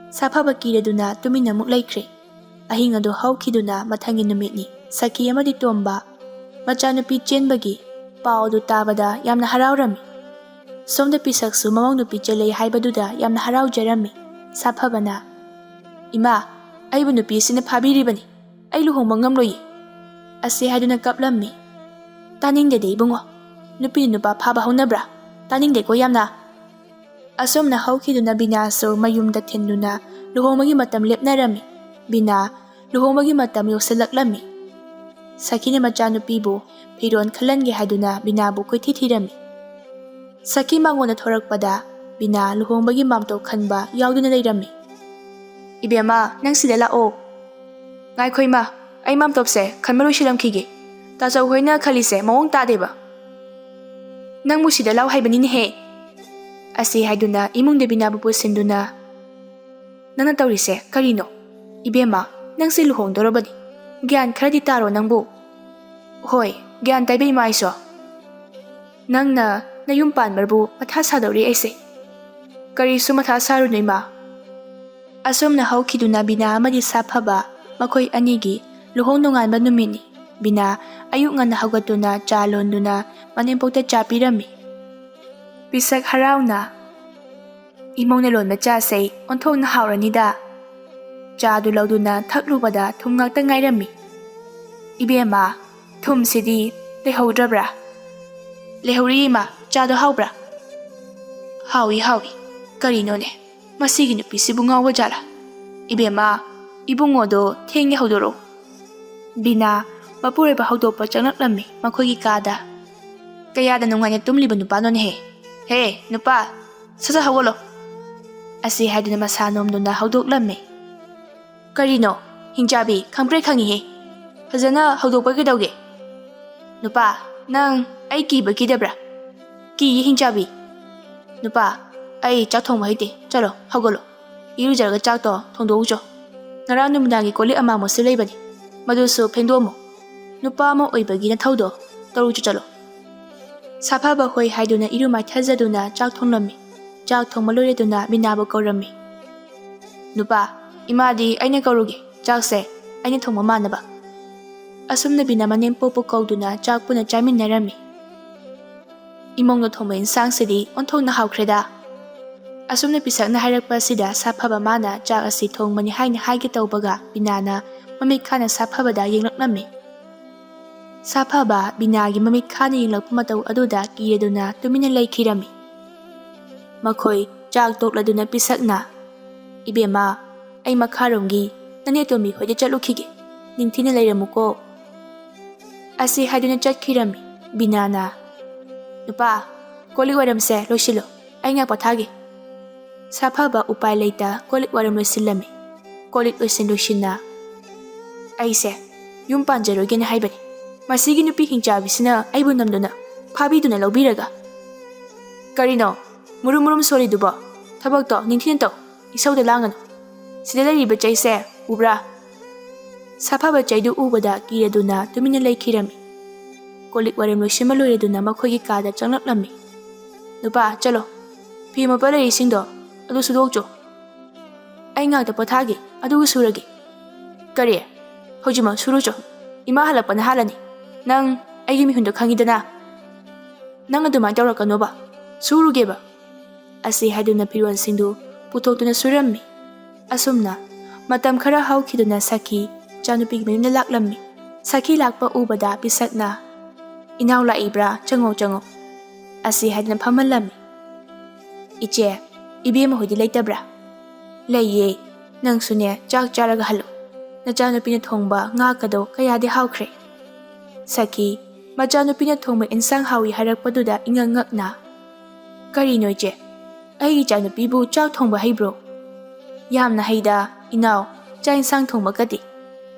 ꯁꯥꯐꯕ ꯀꯤꯔꯗꯨꯅ ꯇꯨꯃꯤꯟꯅ ꯑꯃꯨꯛ ꯂꯩꯈ꯭ꯔꯦ꯫ ꯑꯍꯤꯡ ꯑꯗꯨ ꯍꯧꯈꯤꯗꯨꯅ ꯃꯊꯪꯒꯤ ꯅꯨꯃꯤꯠꯅꯤ ꯁꯈꯤ ꯑꯃꯗꯤ ꯇꯣꯝꯕ ꯃꯆꯥꯅꯨꯄꯤ ꯆꯦꯟꯕꯒꯤ ꯄꯥꯎ ꯑꯗꯨ ꯇꯥꯕꯗ ꯌꯥꯝꯅ ꯍꯔꯥꯎꯔꯝꯃꯤ꯫ ꯁꯣꯝꯗ ꯄꯤꯁꯛꯁꯨ ꯃꯃꯧ ꯅꯨꯄꯤ ꯆꯦꯜꯂꯦ ꯍꯥꯏꯕꯗꯨꯗ ꯌꯥꯝꯅ ꯍꯔꯥꯎꯖꯔꯝꯃꯤ꯫ ꯁꯥꯐꯕꯅ, ꯏꯃꯥ, ꯑꯩꯕꯨ ꯅꯨꯄꯤꯁꯤꯅ ꯐꯥꯕꯤꯔꯤꯕꯅꯤ, ꯑꯩ ꯂꯨꯍꯣꯡꯕ ꯉꯝꯂꯣꯏꯌꯦ꯫ ꯑꯁꯤ ꯍꯥꯏꯗꯨꯅ ꯀꯞꯂꯝꯃꯤ꯫ ꯇꯥꯅꯤꯡꯗꯦꯗ ꯏꯕꯨꯡꯉꯣ, ꯅꯨꯄꯤꯅ ꯅꯨꯄꯥ ꯐꯥꯕ ꯍꯧꯅꯕ꯭ꯔꯥ? ꯇꯥꯅꯤꯡꯗꯦꯀꯣ ꯌꯥꯝꯅ꯫ ꯑꯁꯨꯝꯅ ꯍꯧꯈꯤꯗꯨꯅ ꯕꯤꯅꯥꯁꯨ ꯃꯌꯨꯝꯗ ꯊꯤꯟꯗꯨꯅ ꯂꯨꯍꯣꯡꯕꯒꯤ ꯃꯇꯝ ꯂꯦꯞꯅꯔꯝꯃꯤ꯫ ꯕꯤꯅꯥ ꯂꯨꯍꯣꯡꯕꯒꯤ ꯃꯇꯝ ꯌꯧꯁꯤꯜꯂꯛꯂꯝꯃꯤ꯫ ꯁꯈꯤꯅ ꯃꯆꯥꯅꯨꯄꯤꯕꯨ ꯐꯤꯔꯣꯜ ꯈꯜꯍꯟꯒꯦ ꯍꯥꯏꯗꯨꯅ ꯕꯤꯅꯥꯕꯨ ꯀꯣꯏꯊꯤ ꯊꯤꯔꯝꯃꯤ꯫ ꯁꯈꯤ ꯃꯉꯣꯟꯗ ꯊꯣꯔꯛꯄꯗ ꯕꯤꯅꯥ ꯂꯨꯍꯣꯡꯕꯒꯤ ꯃꯥꯝꯇꯣꯞ ꯈꯟꯕ ꯌꯥꯎꯗꯨꯅ ꯂꯩꯔꯝꯃꯤ꯫ ꯏꯕꯦꯝꯃ, ꯅꯪ ꯁꯤꯗ ꯂꯥꯛꯑꯣ꯫ ꯉꯥꯏꯈꯣ ꯏꯃꯥ, ꯑꯩ ꯃꯥꯝꯇꯣꯞꯁꯦ ꯈꯟꯕ ꯂꯣꯏꯁꯤꯜꯂꯝꯈꯤꯒꯦ, ꯇꯥꯆꯧ ꯍꯣꯏꯅ ꯈꯜꯂꯤꯁꯦ ꯃꯑꯣꯡ ꯇꯥꯗꯦꯕ꯫ ꯅꯪꯕꯨ ꯁꯤꯗ ꯂꯥꯎ ꯍꯥꯏꯕꯅꯤꯅꯦꯍꯦ꯫ ꯑꯁꯤ ꯍꯥꯏꯗꯨꯅ ꯏꯃꯨꯡꯗ ꯕꯤꯅꯥꯕꯨ ꯄꯨꯁꯤꯟꯗꯨꯅ, ꯅꯪꯅ ꯇꯧꯔꯤꯁꯦ ꯀꯔꯤꯅꯣ? ꯏꯕꯦꯝꯃ, ꯅꯪꯁꯦ ꯂꯨꯍꯣꯡꯗꯣꯔꯕꯅꯤ, ꯒ꯭ꯌꯥꯟ ꯈꯔꯗꯤ ꯇꯥꯔꯣ ꯅꯪꯕꯨ꯫ ꯍꯣꯏ, ꯒ꯭ꯌꯥꯟ ꯇꯥꯏꯕ ꯏꯃꯥ ꯑꯩꯁꯨ꯫ ꯅꯪꯅ ꯅꯌꯨꯝ ꯄꯥꯟꯕꯕꯨ ꯃꯊꯥ ꯁꯥꯗꯧꯔꯤ ꯑꯩꯁꯦ꯫ ꯀꯔꯤꯁꯨ ꯃꯊꯥ ꯁꯥꯔꯨꯅꯨ ꯏꯃꯥ꯫ ꯑꯁꯨꯝꯅ ꯍꯧꯈꯤꯗꯨꯅ ꯕꯤꯅꯥ ꯑꯃꯗꯤ ꯁꯥꯐꯕ ꯃꯈꯣꯏ ꯑꯅꯤꯒꯤ ꯂꯨꯍꯣꯡ ꯅꯣꯡꯉꯥꯟꯕ ꯅꯨꯃꯤꯠꯅꯤ꯫ ꯕꯤꯅꯥ ꯑꯌꯨꯛ ꯉꯟꯅ ꯍꯧꯒꯠꯇꯨꯅ ꯆꯥ ꯂꯣꯟꯗꯨꯅ ꯃꯅꯦꯝꯄꯣꯛꯇ ꯆꯥ ꯄꯤꯔꯝꯃꯤ꯫ ꯄꯤꯁꯛ ꯍꯔꯥꯎꯅ, ꯏꯃꯧꯅ ꯂꯣꯟꯕ ꯆꯥꯁꯦ ꯑꯣꯟꯊꯣꯛꯅ ꯍꯥꯎꯔꯅꯤꯗ꯫ ꯆꯥꯗꯨ ꯂꯧꯗꯨꯅ ꯊꯛꯂꯨꯕꯗ ꯊꯨꯝ ꯉꯥꯛꯇ ꯉꯥꯏꯔꯝꯃꯤ꯫ ꯏꯕꯦꯝꯃ, ꯊꯨꯝꯁꯤꯗꯤ ꯂꯩꯍꯧꯗ꯭ꯔꯕ꯭ꯔꯥ? ꯂꯩꯍꯧꯔꯤ ꯏꯃꯥ, ꯆꯥꯗꯣ ꯍꯥꯎꯕ꯭ꯔꯥ? ꯍꯥꯎꯏ ꯍꯥꯎꯏ, ꯀꯔꯤꯅꯣꯅꯦ, ꯃꯁꯤꯒꯤ ꯅꯨꯄꯤꯁꯤꯕꯨ ꯉꯥꯎꯕ ꯖꯥꯠꯂꯥ? ꯏꯕꯦꯝꯃ, ꯏꯕꯨꯡꯉꯣꯗꯣ ꯊꯦꯡꯅ ꯍꯧꯗꯣꯔꯛꯎ꯫ ꯕꯤꯅꯥ ꯃꯄꯨꯔꯣꯏꯕ ꯍꯧꯗꯣꯛꯄ ꯆꯪꯂꯛꯂꯝꯃꯤ ꯃꯈꯣꯏꯒꯤ ꯀꯥꯗ꯫ ꯀꯌꯥꯗ ꯅꯨꯡꯉꯥꯏꯅ ꯇꯨꯝꯂꯤꯕ ꯅꯨꯄꯥꯅꯣꯅꯦꯍꯦ? ꯍꯦ ꯅꯨꯄꯥ, ꯁꯠ-ꯁꯠ ꯍꯧꯒꯠꯂꯣ꯫ ꯑꯁꯤ ꯍꯥꯏꯗꯨꯅ ꯃꯁꯥ ꯅꯣꯝꯗꯨꯅ ꯍꯧꯗꯣꯛꯂꯝꯃꯤ꯫ ꯀꯔꯤꯅꯣ, ꯍꯤꯡꯆꯥꯕꯤ, ꯈꯪꯄ꯭ꯔꯦꯛ ꯈꯪꯉꯤꯍꯦ, ꯐꯖꯅ ꯍꯧꯗꯣꯛꯄ ꯀꯩꯗꯧꯒꯦ? ꯅꯨꯄꯥ, ꯅꯪ ꯑꯩ ꯀꯤꯕ ꯀꯤꯗꯕ꯭ꯔꯥ? ꯀꯤꯌꯦ ꯍꯤꯡꯆꯥꯕꯤ꯫ ꯅꯨꯄꯥ, ꯑꯩ ꯆꯥꯛ ꯊꯣꯡꯕ ꯍꯩꯇꯦ, ꯆꯠꯂꯣ ꯍꯧꯒꯠꯂꯣ, ꯏꯔꯨꯖꯔꯒ ꯆꯥꯛꯇꯣ ꯊꯣꯡꯗꯣꯛꯎ ꯆꯣ꯫ ꯉꯔꯥꯡ ꯅꯨꯃꯤꯗꯥꯡꯒꯤ ꯀꯣꯜꯂꯤꯛ ꯑꯃꯥꯡꯕꯁꯨ ꯂꯩꯕꯅꯤ, ꯃꯗꯨꯁꯨ ꯐꯦꯡꯗꯣꯛꯑꯝꯃꯨ꯫ ꯅꯨꯄꯥ ꯑꯃ ꯑꯣꯏꯕꯒꯤ ꯅꯊꯧꯗꯣ ꯇꯧꯔꯨꯆꯣ ꯆꯠꯂꯣ꯫ ꯁꯥꯐꯕ ꯍꯣꯏ ꯍꯥꯏꯗꯨꯅ ꯏꯔꯨ ꯃꯥꯏꯊꯖꯗꯨꯅ ꯆꯥꯛ ꯊꯣꯡꯂꯝꯃꯤ꯫ ꯆꯥꯛ ꯊꯣꯡꯕ ꯂꯣꯏꯔꯗꯨꯅ ꯕꯤꯅꯥꯕꯨ ꯀꯧꯔꯝꯃꯤ꯫ ꯅꯨꯄꯥ, ꯏꯃꯥꯗꯤ ꯑꯩꯅ ꯀꯧꯔꯨꯒꯦ, ꯆꯥꯛꯁꯦ ꯑꯩꯅ ꯊꯣꯡꯕ ꯃꯥꯟꯅꯕ꯫ asumna Bina manem popo kauduna chak puna chaminarami. Imongno thongba insangsidi onthongna haukreda. Asumna pisakna hairakpa asida saphaba mana chak asi thongmani haina haige taubaga Binana mamit khana saphabada yenglaknami. Saphaba Binagi mamit khana yenglakpa matau aduda kireduna tumina leikhirami. Makhoi chak tokladuna pisakna, Ibema, ai makharomgi nane tomi hoide chalukhige ningthina leiramuko. Asi haiduna chatkirami Binana. Nupa, kolik waramse loisilo, ai nga pathage. Saphaba upai leita kolik waram loisilami. Kolik loisin loisina. Aise, yum panjarogena haibani. Masigi nupi hingchabisina aibu namduna, phabiduna laubiraga. Karino, murum soliduba, thabakto ningthina to, isauda langano. Sida leiriba chaise, ubra. Saphaba chaidu ubada kireduna tumina leikhirami. Kolik waram loisima loireduna makhoigi kada changlaklammi. Nupa, chalo. Fi mapala isingdo, adu sudokjo. Ai ngakta pathage, adu surage. Kari, hojima surujo. Ima halapana halani. Nang aigi mihundu khangidana. Nang adumai tawrakanoba. Surugeba. Asi haiduna piruan singdu putoktuna surammi. Asumna, matam khara haukhiduna Sakhi chanupigi mayumna laklammi. Sakhi lakpa ubada pisakna. Inaw laibra chango. Asi haiduna phamallammi. Iche, ibema hoidi leitabra. Leiye, nang sune chak charaga halo. Nachanupina thongba nga kado kayade haukhre. Sakhi, machanupina thongba insang hawi harakpaduda ingangakna. Karino iche, aigi chanupibu chak thongba haibro. Yamna haida, inaw, cha insang thongba kati.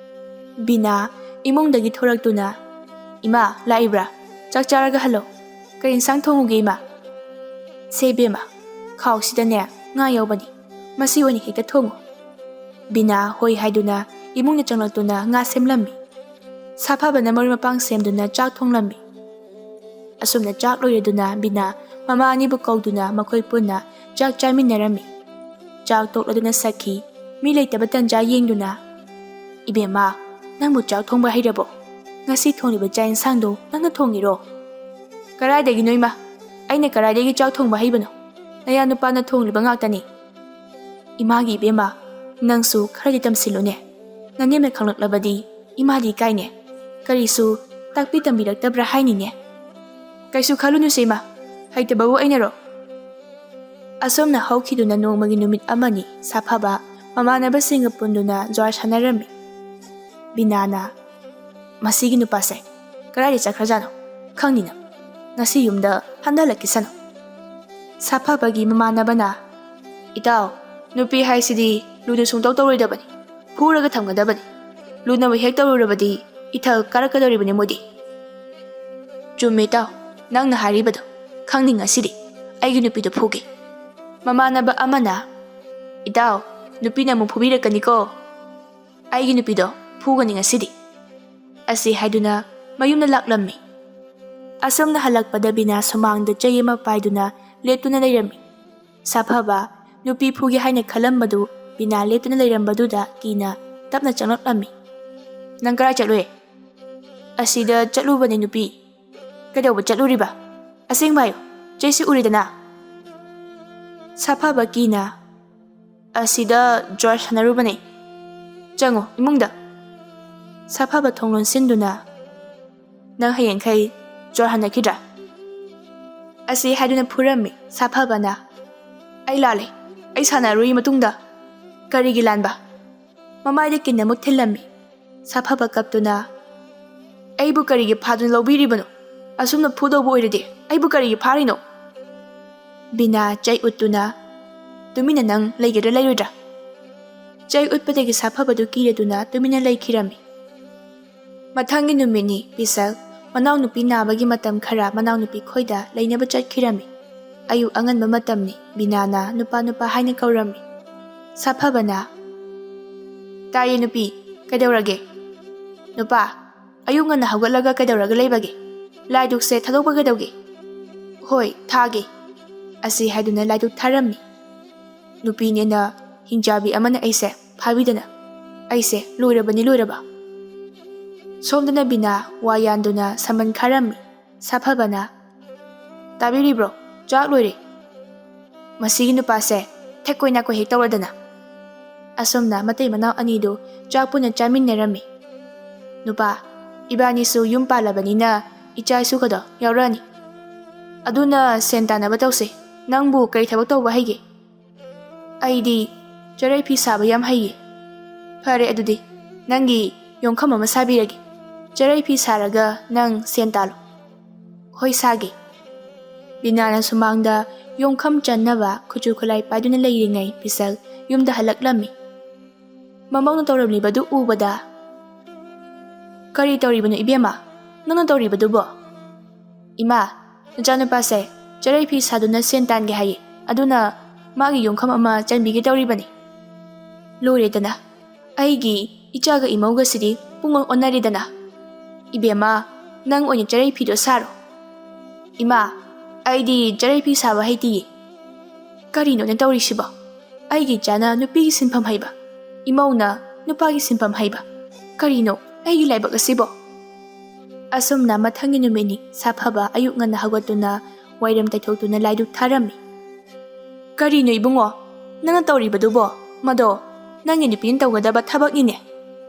Bina, imongdagi thoraktuna. Ima, laibra, chak charaga halo. Kay insang thonguge ima. Sebema, khawsidane nga yawbani. Masiwani hekta thongo. Bina hoi haiduna imungna changlakduna nga semlammi. Saphabana marumapang semduna chak thonglammi. Asumna chak loireduna Bina mama anibu kauduna makhoi punna chak chaminarami. Chak tokladuna Sakhi mi leitaba tanja yengduna. Ibema, nangbu chak thongba hairabo. Ngasi thongliba cha insangdo nangna thongiro. Karaidagi noima, aina karaidagi chak thongba haibano. Naya nupana thongliba ngaktani. Imagi Ibema, nangsu kharadi tamsilone. Nanemna khanglaklabadi imadi kaine. Karisu takpi tambiraktabra hainine. Kaisu khalunu sema, haitababu ainaro. Asomna haukhiduna nongmagi numit amani Saphaba mamanaba singa punduna jwar sanarami. Binana, masigi nupase, karadi chakrajano, khangnina. Ngasi yumda handalakisano. Saphabagi mamanabana, Itaw, nupi haisidi ludu sungtaw tawroidabani. Phuraga thamgadabani. Lunaba hek tawrurabadi ithal karakadoribani modi. Chumme taw, nangna haribado, khangning asidi, aigi nupido phuge. Mamanaba amana, Itaw, nupina mo phubirakaniko. Aigi nupido phugani asidi. Asi haiduna mayumna laklammi. Asomna halakpada Bina sumangda chayema paiduna leptuna leirami. Saphaba nupi phugi haina khalambadu Bina leptuna leirambaduda kina tapna changlaklammi. Nang karai chatloe? Asida chatlubani nupi. Kadawba chatluriba? Asingbayo, chaysi uridana. Saphaba kina. Asida jwar sanarubani. Chango, imungda. Saphaba thonglon sinduna. Nang hayengkhay jwar hanakidra. Asi haiduna phurami Saphabana. Ay lale, ay sanarui matungda. Karigi lanba. Mamayda kinamuk thilami. Saphaba kaptuna. Aybu karigi phadun lawbiribano. Asumna phudobu oiridi. Aybu karigi pharino. Bina chay uttuna. Tumina nang laigidra layrodra. Chay utpadagi Saphabadu kireduna tumina laikhirami. Mathangi numini pisak manaw nupi nabagi matam khara manaw nupi khoida lainaba chatkirami. Ayu anganba matamni Binana nupa haina kaurami. Saphabana. Taye nupi, kadawrage. Nupa, ayu ngana hawgalaga kadawraga laibage. Laidukse thadokba kadawge. Hoi, thage. Asi haiduna laiduk tharami. Nupi nena hingjabi amana aise phabidana. Aise loiraba. ꯁꯣꯝꯗꯅ ꯕꯤꯅꯥ ꯋꯥ ꯌꯥꯟꯗꯨꯅ ꯁꯝꯕꯟ ꯈꯥꯔꯝꯃꯤ꯫ ꯁꯥꯐꯕꯅ "ꯇꯥꯕꯤꯔꯤꯕ꯭ꯔꯣ? ꯆꯥꯛ ꯂꯣꯏꯔꯦ꯫ ꯃꯁꯤꯒꯤ ꯅꯨꯄꯥꯁꯦ ꯊꯦꯛꯀꯣꯏ ꯅꯥꯀꯣꯏ ꯍꯦꯛ ꯇꯧꯔꯗꯅ." ꯑꯁꯣꯝꯅ ꯃꯇꯩ ꯃꯅꯥꯎ ꯑꯅꯤꯗꯨ ꯆꯥꯛ ꯄꯨꯟꯅ ꯆꯥꯃꯤꯟꯅꯔꯝꯃꯤ꯫ "ꯅꯨꯄꯥ, ꯏꯕꯥꯅꯤꯁꯨ ꯌꯨꯝ ꯄꯥꯜꯂꯕꯅꯤꯅ ꯏꯆꯥ ꯏꯁꯨꯒꯗꯣ ꯌꯥꯎꯔꯛꯑꯅꯤ. ꯑꯗꯨꯅ ꯁꯦꯟ ꯇꯥꯟꯅꯕ ꯇꯧꯁꯦ. ꯅꯪꯕꯨ ꯀꯔꯤ ꯊꯕꯛ ꯇꯧꯕ ꯍꯩꯒꯦ?" "ꯑꯩꯗꯤ ꯆꯔꯩ ꯐꯤ ꯁꯥꯕ ꯌꯥꯝ ꯍꯩꯌꯦ." "ꯐꯔꯦ ꯑꯗꯨꯗꯤ ꯅꯪꯒꯤ ꯌꯣꯡꯈꯝ ꯑꯃ ꯁꯥꯕꯤꯔꯒꯦ. ꯆꯔꯩ ꯐꯤ ꯁꯥꯔꯒ ꯅꯪ ꯁꯦꯟ ꯇꯥꯜꯂꯣ." "ꯍꯣꯏ ꯁꯥꯒꯦ." ꯕꯤꯅꯥꯅ ꯁꯨꯃꯥꯡꯗ ꯌꯣꯡꯈꯝ ꯆꯟꯅꯕ ꯈꯨꯠꯁꯨ ꯈꯨꯠꯂꯥꯏ ꯄꯥꯏꯗꯨꯅ ꯂꯩꯔꯤꯉꯩ ꯄꯤꯁꯛ ꯌꯨꯝꯗ ꯍꯜꯂꯛꯂꯝꯃꯤ꯫ ꯃꯃꯧꯅ ꯇꯧꯔꯝꯂꯤꯕꯗꯨ ꯎꯕꯗ, "ꯀꯔꯤ ꯇꯧꯔꯤꯕꯅꯣ ꯏꯕꯦꯝꯃ? ꯅꯪꯅ ꯇꯧꯔꯤꯕꯗꯨꯕꯣ?" "ꯏꯃꯥ, ꯅꯆꯥꯅꯨꯄꯥꯁꯦ ꯆꯔꯩ ꯐꯤ ꯁꯥꯗꯨꯅ ꯁꯦꯟ ꯇꯥꯟꯒꯦ ꯍꯥꯏꯌꯦ. ꯑꯗꯨꯅ ꯃꯥꯒꯤ ꯌꯣꯡꯈꯝ ꯑꯃ ꯆꯟꯕꯤꯒꯦ ꯇꯧꯔꯤꯕꯅꯤ." "ꯂꯣꯏꯔꯦꯗꯅ, ꯑꯩꯒꯤ ꯏꯆꯥꯒ ꯏꯃꯧꯒꯁꯤꯗꯤ ꯄꯨꯡꯑꯣꯟ ꯑꯣꯟꯅꯔꯦꯗꯅ. ꯏꯕꯦꯝꯃ, ꯅꯪ ꯑꯣꯏꯅ ꯆꯔꯩ ꯐꯤꯗꯣ ꯁꯥꯔꯣ." "ꯏꯃꯥ, ꯑꯩꯗꯤ ꯆꯔꯩ ꯐꯤ ꯁꯥꯕ ꯍꯩꯇꯤꯌꯦ." "ꯀꯔꯤꯅꯣꯅꯦ ꯇꯧꯔꯤꯁꯤꯕꯣ? ꯑꯩꯒꯤ ꯏꯆꯥꯅ ꯅꯨꯄꯤꯒꯤ ꯁꯤꯟꯐꯝ ꯍꯩꯕ, ꯏꯃꯧꯅ ꯅꯨꯄꯥꯒꯤ ꯁꯤꯟꯐꯝ ꯍꯩꯕ. ꯀꯔꯤꯅꯣ ꯑꯩꯒꯤ ꯂꯥꯏꯕꯛ ꯑꯁꯤꯕꯣ?" ꯑꯁꯨꯝꯅ ꯃꯊꯪꯒꯤ ꯅꯨꯃꯤꯠꯅꯤ ꯁꯥꯐꯕ ꯑꯌꯨꯛ ꯉꯟꯅ ꯍꯧꯒꯠꯇꯨꯅ ꯋꯥꯏꯔꯝ ꯇꯩꯊꯣꯛꯇꯨꯅ ꯂꯥꯏꯙꯨꯛ ꯊꯥꯔꯝꯃꯤ꯫ "ꯀꯔꯤꯅꯣ ꯏꯕꯨꯡꯉꯣ, ꯅꯪꯅ ꯇꯧꯔꯤꯕꯗꯨꯕꯣ? ꯃꯗꯣ ꯅꯪꯒꯤ ꯅꯨꯄꯤꯅ ꯇꯧꯒꯗꯕ ꯊꯕꯛꯅꯤꯅꯦ.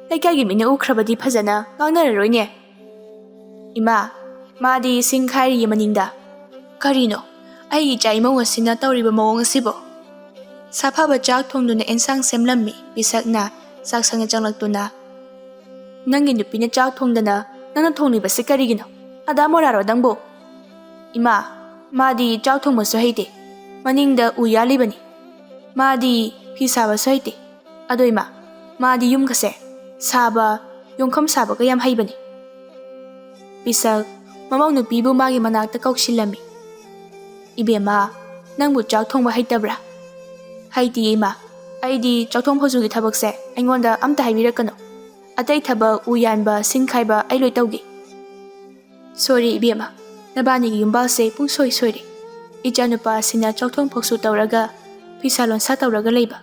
ꯂꯩꯀꯥꯏꯒꯤ ꯃꯤꯅ ꯎꯈ꯭ꯔꯕꯗꯤ ꯐꯖꯅ ꯉꯥꯡꯅꯔꯔꯣꯏꯅꯦ." "ꯏꯃꯥ, ꯃꯥꯗꯤ ꯁꯤꯡ ꯈꯥꯏꯔꯤꯌꯦ ꯃꯅꯤꯡꯗ." "ꯀꯔꯤꯅꯣ ꯑꯩꯒꯤ ꯏꯆꯥ ꯏꯃꯧ ꯑꯁꯤꯅ ꯇꯧꯔꯤꯕ ꯃꯑꯣꯡ ꯑꯁꯤꯕꯣ?" ꯁꯥꯐꯕ ꯆꯥꯛ ꯊꯣꯡꯗꯨꯅ ꯑꯦꯟꯁꯥꯡ ꯁꯦꯝꯂꯝꯃꯤ꯫ ꯄꯤꯁꯛꯅ ꯆꯥꯛꯁꯪꯗ ꯆꯪꯂꯛꯇꯨꯅ, "ꯅꯪꯒꯤ ꯅꯨꯄꯤꯅ ꯆꯥꯛ ꯊꯣꯡꯗꯅ ꯅꯪꯅ ꯊꯣꯡꯂꯤꯕꯁꯤ ꯀꯔꯤꯒꯤꯅꯣ? ꯑꯗꯥ ꯃꯣꯔꯥꯔꯣ ꯅꯪꯕꯨ?" "ꯏꯃꯥ, ꯃꯥꯗꯤ ꯆꯥꯛ ꯊꯣꯡꯕꯁꯨ ꯍꯩꯇꯦ. ꯃꯅꯤꯡꯗ ꯎ ꯌꯥꯜꯂꯤꯕꯅꯤ. ꯃꯥꯗꯤ ꯐꯤ ꯁꯥꯕꯁꯨ ꯍꯩꯇꯦ. ꯑꯗꯣ ꯏꯃꯥ, ꯃꯥꯗꯤ ꯌꯨꯝꯒꯁꯦ ꯁꯥꯕ, ꯌꯣꯡꯈꯝ ꯁꯥꯕꯒ ꯌꯥꯝ ꯍꯩꯕꯅꯤ." ꯄꯤꯁꯛ ꯃꯃꯧ ꯅꯨꯄꯤꯕꯨ ꯃꯥꯒꯤ ꯃꯅꯥꯛꯇ ꯀꯧꯁꯤꯜꯂꯝꯃꯤ꯫ "ꯏꯕꯦꯝꯃ, ꯅꯪꯕꯨ ꯆꯥꯛ ꯊꯣꯡꯕ ꯍꯩꯇꯕ꯭ꯔꯥ?" "ꯍꯩꯇꯤꯌꯦ ꯏꯃꯥ. ꯑꯩꯗꯤ ꯆꯥꯛꯊꯣꯡ ꯐꯧꯖꯨꯒꯤ ꯊꯕꯛꯁꯦ ꯑꯩꯉꯣꯟꯗ ꯑꯝꯇ ꯍꯥꯏꯕꯤꯔꯛꯀꯅꯨ. ꯑꯇꯩ ꯊꯕꯛ ꯎ ꯌꯥꯟꯕ, ꯁꯤꯡ ꯈꯥꯏꯕ ꯑꯩ ꯂꯣꯏ ꯇꯧꯒꯦ." "ꯁꯣꯏꯔꯦ ꯏꯕꯦꯝꯃ, ꯅꯕꯥꯅꯤꯒꯤ ꯌꯨꯝꯕꯥꯜꯁꯦ ꯄꯨꯡꯁꯣꯏ ꯁꯣꯏꯔꯦ. ꯏꯆꯥꯅꯨꯄꯥ ꯑꯁꯤꯅ ꯆꯥꯛꯊꯣꯡ ꯐꯧꯁꯨ ꯇꯧꯔꯒ ꯐꯤꯁꯥ ꯂꯣꯟꯁꯥ ꯇꯧꯔꯒ ꯂꯩꯕ,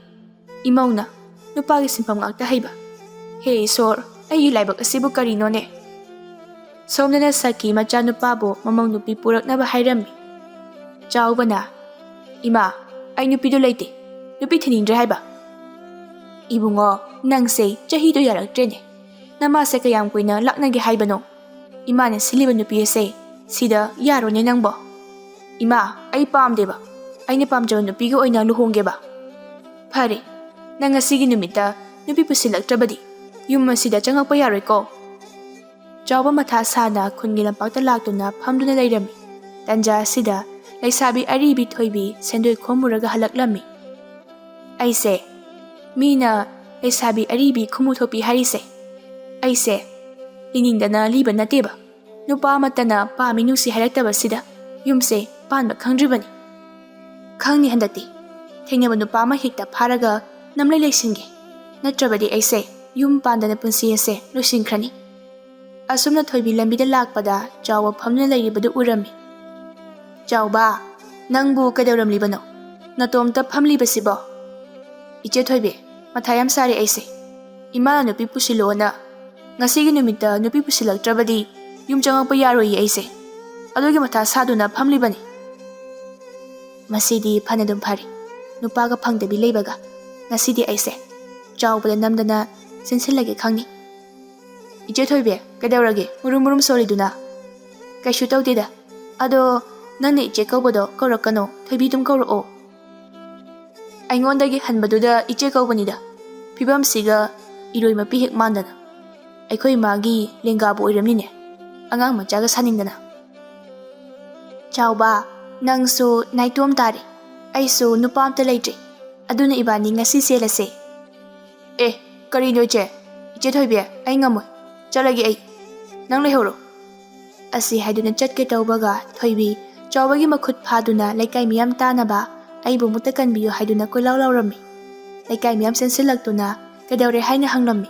ꯏꯃꯧꯅ ꯅꯨꯄꯥꯒꯤ ꯁꯤꯟꯐꯝ ꯉꯥꯛꯇ ꯍꯩꯕ. ꯍꯦ ꯏꯁꯣꯔ, ꯑꯩꯒꯤ ꯂꯥꯏꯕꯛ ꯑꯁꯤꯕꯨ ꯀꯔꯤꯅꯣꯅꯦ?" ꯁꯣꯝꯗꯅ ꯁꯈꯤ ꯃꯆꯥꯅꯨꯄꯥꯕꯨ ꯃꯃꯧ ꯅꯨꯄꯤ ꯄꯨꯔꯛꯅꯕ ꯍꯥꯏꯔꯝꯃꯤ꯫ ꯆꯥꯎꯕꯅ, "ꯏꯃꯥ, ꯑꯩ ꯅꯨꯄꯤꯗꯨ ꯂꯩꯇꯦ. ꯅꯨꯄꯤ ꯊꯤꯅꯤꯡꯗ꯭ꯔꯦ ꯍꯥꯏꯕ." "ꯏꯕꯨꯡꯉꯣ, ꯅꯪꯁꯦ ꯆꯍꯤꯗꯣ ꯌꯥꯔꯛꯇ꯭ꯔꯦꯅꯦ. ꯅꯃꯥꯁꯦ ꯀꯌꯥꯝ ꯀꯨꯏꯅ ꯂꯥꯛꯅꯒꯦ ꯍꯥꯏꯕꯅꯣ? ꯏꯃꯥꯅ ꯁꯤꯜꯂꯤꯕ ꯅꯨꯄꯤ ꯑꯁꯦ ꯁꯤꯗ ꯌꯥꯔꯣꯅꯦ ꯅꯪꯕꯣ." "ꯏꯃꯥ, ꯑꯩ ꯄꯥꯝꯗꯦꯕ. ꯑꯩꯅ ꯄꯥꯝꯖꯕ ꯅꯨꯄꯤꯒ ꯑꯣꯏꯅ ꯂꯨꯍꯣꯡꯒꯦꯕ." "ꯐꯔꯦ, ꯅꯪ ꯉꯁꯤꯒꯤ ꯅꯨꯃꯤꯠꯇ ꯅꯨꯄꯤ ꯄꯨꯁꯤꯜꯂꯛꯇ꯭ꯔꯕꯗꯤ ꯌꯨꯝ ꯑꯁꯤꯗ ꯆꯪꯉꯛꯄ ꯌꯥꯔꯣꯏꯀꯣ." ꯆꯥꯎꯕ ꯃꯊꯥ ꯁꯥꯅ ꯈꯨꯟꯒꯤ ꯂꯝꯄꯥꯛꯇ ꯂꯥꯛꯇꯨꯅ ꯐꯝꯗꯨꯅ ꯂꯩꯔꯝꯃꯤ꯫ ꯇꯟꯖꯥ ꯑꯁꯤꯗ ꯂꯩꯁꯥꯕꯤ ꯑꯔꯤꯕꯤ ꯊꯣꯏꯕꯤ ꯁꯦꯟꯗꯣꯏ ꯈꯣꯝꯃꯨꯔꯒ ꯍꯜꯂꯛꯂꯝꯃꯤ꯫ "ꯑꯩꯁꯦ ꯃꯤꯅ ꯂꯩꯁꯥꯕꯤ ꯑꯔꯤꯕꯤ ꯈꯨꯃꯨ ꯊꯣꯛꯄꯤ ꯍꯥꯏꯔꯤꯁꯦ, ꯑꯩꯁꯦ ꯂꯤꯅꯤꯡꯗꯅ ꯂꯤꯕ ꯅꯠꯇꯦꯕ. ꯅꯨꯄꯥ ꯑꯃꯠꯇꯅ ꯄꯥꯝꯃꯤ ꯅꯨꯡꯁꯤ ꯍꯥꯏꯔꯛꯇꯕꯁꯤꯗ ꯌꯨꯝꯁꯦ ꯄꯥꯟꯕ ꯈꯪꯗ꯭ꯔꯤꯕꯅꯤ. ꯈꯪꯅꯤ ꯍꯟꯗꯛꯇꯤ ꯊꯦꯡꯅꯕ ꯅꯨꯄꯥ ꯑꯃ ꯍꯦꯛꯇ ꯐꯥꯔꯒ ꯅꯝꯂꯩ ꯂꯩꯁꯤꯟꯒꯦ. ꯅꯠꯇ꯭ꯔꯕꯗꯤ ꯑꯩꯁꯦ ꯌꯨꯝ ꯄꯥꯟꯗꯅ ꯄꯨꯟꯁꯤ ꯑꯁꯦ ꯂꯣꯏꯁꯤꯟꯈ꯭ꯔꯅꯤ." ꯑꯁꯨꯝꯅ ꯊꯣꯏꯕꯤ ꯂꯝꯕꯤꯗ ꯂꯥꯛꯄꯗ ꯆꯥꯎꯕ ꯐꯝꯗꯨꯅ ꯂꯩꯔꯤꯕꯗꯨ ꯎꯔꯝꯃꯤ꯫ "ꯆꯥꯎꯕ, ꯅꯪꯕꯨ ꯀꯩꯗꯧꯔꯝꯂꯤꯕꯅꯣ? ꯅꯇꯣꯝꯇ ꯐꯝꯂꯤꯕꯁꯤꯕꯣ?" "ꯏꯆꯦ ꯊꯣꯏꯕꯤ, ꯃꯊꯥ ꯌꯥꯝ ꯁꯥꯔꯦ ꯑꯩꯁꯦ. ꯏꯃꯥꯅ ꯅꯨꯄꯤ ꯄꯨꯁꯤꯜꯂꯣꯅ. ꯉꯁꯤꯒꯤ ꯅꯨꯃꯤꯠꯇ ꯅꯨꯄꯤ ꯄꯨꯁꯤꯜꯂꯛꯇ꯭ꯔꯕꯗꯤ ꯌꯨꯝ ꯆꯪꯉꯛꯄ ꯌꯥꯔꯣꯏꯌꯦ ꯑꯩꯁꯦ. ꯑꯗꯨꯒꯤ ꯃꯊꯥ ꯁꯥꯗꯨꯅ ꯐꯝꯂꯤꯕꯅꯤ." "ꯃꯁꯤꯗꯤ ꯐꯅꯗꯨꯝ ꯐꯔꯦ, ꯅꯨꯄꯥꯒ ꯐꯪꯗꯕꯤ ꯂꯩꯕꯒ. ꯉꯁꯤꯗꯤ ꯑꯩꯁꯦ ꯆꯥꯎꯕꯗ ꯅꯝꯗꯅ ꯆꯦꯟꯁꯤꯜꯂꯒꯦ ꯈꯪꯅꯤ." "ꯏꯆꯦ ꯊꯣꯏꯕꯤ, ꯀꯩꯗꯧꯔꯒꯦ ꯃꯨꯔꯨꯝ ꯃꯨꯔꯨꯝ ꯁꯣꯜꯂꯤꯗꯨꯅ?" "ꯀꯩꯁꯨ ꯇꯧꯗꯦꯗ. ꯑꯗꯣ ꯅꯪꯅ ꯏꯆꯦ ꯀꯧꯕꯗꯣ ꯀꯧꯔꯛꯀꯅꯣ, ꯊꯣꯏꯕꯤ ꯑꯗꯨꯝ ꯀꯧꯔꯛꯑꯣ." "ꯑꯩꯉꯣꯟꯗꯒꯤ ꯍꯟꯕꯗꯨꯗ ꯏꯆꯦ ꯀꯧꯕꯅꯤꯗ. ꯐꯤꯕꯝꯁꯤꯒ ꯏꯔꯣꯏ ꯃꯄꯤ ꯍꯦꯛ ꯃꯥꯟꯗꯅ. ꯑꯩꯈꯣꯏ ꯃꯥꯒꯤ ꯂꯦꯡꯒꯥꯕꯨ ꯑꯣꯏꯔꯝꯅꯤꯅꯦ, ꯑꯉꯥꯡ ꯃꯆꯥꯒ ꯁꯥꯅꯤꯡꯗꯅ." "ꯆꯥꯎꯕ, ꯅꯪꯁꯨ ꯅꯥꯏꯇꯣꯝ ꯇꯥꯔꯦ. ꯑꯩꯁꯨ ꯅꯨꯄꯥ ꯑꯝꯇ ꯂꯩꯇ꯭ꯔꯦ. ꯑꯗꯨꯅ ꯏꯕꯥꯅꯤ ꯉꯁꯤ ꯆꯦꯜꯂꯁꯦ." "ꯑꯦ, ꯀꯔꯤꯅꯣ ꯏꯆꯦ? ꯏꯆꯦ ꯊꯣꯏꯕꯤ, ꯑꯩ ꯉꯝꯃꯣꯏ. ꯆꯠꯂꯒꯦ ꯑꯩ. ꯅꯪ ꯂꯩꯍꯧꯔꯣ." ꯑꯁꯤ ꯍꯥꯏꯗꯨꯅ ꯆꯠꯀꯦ ꯇꯧꯕꯒ ꯊꯣꯏꯕꯤ ꯆꯥꯎꯕꯒꯤ ꯃꯈꯨꯠ ꯐꯥꯗꯨꯅ ꯂꯩꯀꯥꯏ ꯃꯤꯌꯥꯝ ꯇꯥꯅꯕ ꯑꯩꯕꯨ ꯑꯃꯨꯛꯇ ꯀꯟꯕꯤꯌꯨ ꯍꯥꯏꯗꯨꯅ ꯀꯣꯏꯂꯥꯎ ꯂꯥꯎꯔꯝꯃꯤ꯫ ꯂꯩꯀꯥꯏ ꯃꯤꯌꯥꯝ ꯆꯦꯟꯁꯤꯜꯂꯛꯇꯨꯅ ꯀꯩꯗꯧꯔꯦ ꯍꯥꯏꯅ ꯍꯪꯂꯝꯃꯤ꯫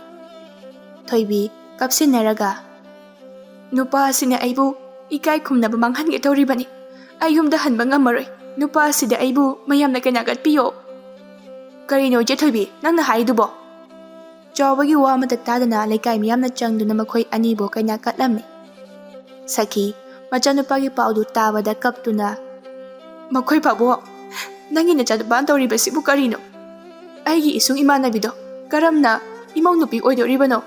ꯊꯣꯏꯕꯤ ꯀꯞꯁꯤꯟꯅꯔꯒ, "ꯅꯨꯄꯥ ꯑꯁꯤꯅ ꯑꯩꯕꯨ ꯏꯀꯥꯏ ꯈꯨꯝꯅꯕ ꯃꯥꯡꯍꯟꯒꯦ ꯇꯧꯔꯤꯕꯅꯤ. ꯑꯩ ꯌꯨꯝꯗ ꯍꯟꯕ ꯉꯝꯃꯔꯣꯏ. ꯅꯨꯄꯥ ꯑꯁꯤꯗ ꯑꯩꯕꯨ ꯃꯌꯥꯝꯅ ꯀꯩꯅꯥꯒꯠꯄꯤꯌꯣ." "ꯀꯔꯤꯅꯣ ꯏꯆꯦ ꯊꯣꯏꯕꯤ ꯅꯪꯅ ꯍꯥꯏꯔꯤꯗꯨꯕꯣ?" ꯆꯥꯎꯕꯒꯤ ꯋꯥ ꯑꯃꯠꯇ ꯇꯥꯗꯅ ꯂꯩꯀꯥꯏ ꯃꯤꯌꯥꯝꯅ ꯆꯪꯗꯨꯅ ꯃꯈꯣꯏ ꯑꯅꯤꯕꯨ ꯀꯩꯅꯥ ꯀꯠꯂꯝꯃꯤ꯫ ꯁꯈꯤ ꯃꯆꯥꯅꯨꯄꯥꯒꯤ ꯄꯥꯎꯗꯨ ꯇꯥꯕꯗ ꯀꯞꯇꯨꯅ, "ꯃꯈꯣꯏ ꯄꯥꯕꯣꯛ, ꯅꯪꯒꯤ ꯅꯆꯥꯅꯨꯄꯥꯅ ꯇꯧꯔꯤꯕꯁꯤꯕꯨ ꯀꯔꯤꯅꯣ? ꯑꯩꯒꯤ ꯏꯁꯨꯡ ꯏꯃꯥꯟꯅꯕꯤꯗꯣ ꯀꯔꯝꯅ ꯏꯃꯧ ꯅꯨꯄꯤ ꯑꯣꯏꯗꯣꯔꯤꯕꯅꯣ?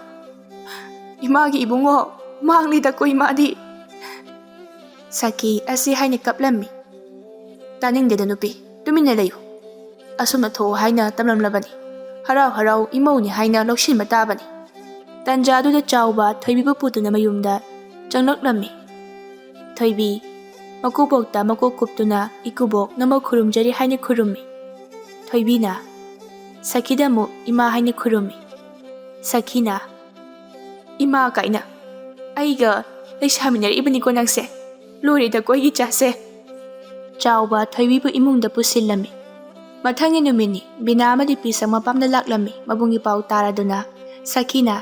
ꯏꯃꯥꯒꯤ ꯏꯕꯨꯡꯉꯣ, ꯃꯥꯡꯂꯤꯗꯀꯣ ꯏꯃꯥꯗꯤ!" ꯁꯈꯤ ꯑꯁꯤ ꯍꯥꯏꯅ ꯀꯞꯂꯝꯃꯤ꯫ "ꯇꯥꯅꯤꯡꯗꯦꯗ ꯅꯨꯄꯤ, ꯇꯨꯃꯤꯟꯅ ꯂꯩꯌꯨ꯫ ꯑꯁꯨꯝꯅ ꯊꯣꯛꯑꯣ ꯍꯥꯏꯅ ꯇꯝꯂꯝꯂꯕꯅꯤ꯫ ꯍꯔꯥꯎ ꯍꯔꯥꯎ ꯏꯃꯧꯅꯤ ꯍꯥꯏꯅ ꯂꯧꯁꯤꯟꯕ ꯇꯥꯕꯅꯤ." ꯇꯟꯖꯥꯗꯨꯗ ꯆꯥꯎꯕ ꯊꯣꯏꯕꯤꯕꯨ ꯄꯨꯗꯨꯅ ꯃꯌꯨꯝꯗ ꯆꯪꯂꯛꯂꯝꯃꯤ꯫ ꯊꯣꯏꯕꯤ ꯃꯀꯨꯕꯣꯛꯇ ꯃꯀꯣꯛ ꯀꯨꯞꯇꯨꯅ "ꯏꯀꯨꯕꯣꯛ ꯅꯃꯧ ꯈꯨꯔꯨꯝꯖꯔꯤ" ꯍꯥꯏꯅ ꯈꯨꯔꯨꯝꯃꯤ꯫ ꯊꯣꯏꯕꯤꯅ ꯁꯈꯤꯗ ꯑꯃꯨꯛ "ꯏꯃꯥ" ꯍꯥꯏꯅ ꯈꯨꯔꯨꯝꯃꯤ꯫ ꯁꯈꯤꯅ "ꯏꯃꯥ ꯀꯥꯏꯅ, ꯑꯩꯒ ꯂꯩꯁꯥꯃꯤꯟꯅꯔꯛꯏꯕꯅꯤꯀꯣ ꯅꯪꯁꯦ? ꯂꯣꯏꯔꯦꯗꯀꯣ ꯑꯩꯒꯤ ꯏꯆꯥꯁꯦ!" ꯆꯥꯎꯕ ꯊꯣꯏꯕꯤꯕꯨ ꯏꯃꯨꯡꯗ ꯄꯨꯁꯤꯜꯂꯝꯃꯤ꯫ ꯃꯊꯪꯒꯤ ꯅꯨꯃꯤꯠꯅꯤ ꯕꯤꯅꯥ ꯑꯃꯗꯤ ꯄꯤꯁꯛ ꯃꯄꯥꯝꯗ ꯂꯥꯛꯂꯝꯃꯤ꯫ ꯃꯕꯨꯡꯒꯤ ꯄꯥꯎ ꯇꯥꯔꯗꯨꯅ ꯁꯈꯤꯅ,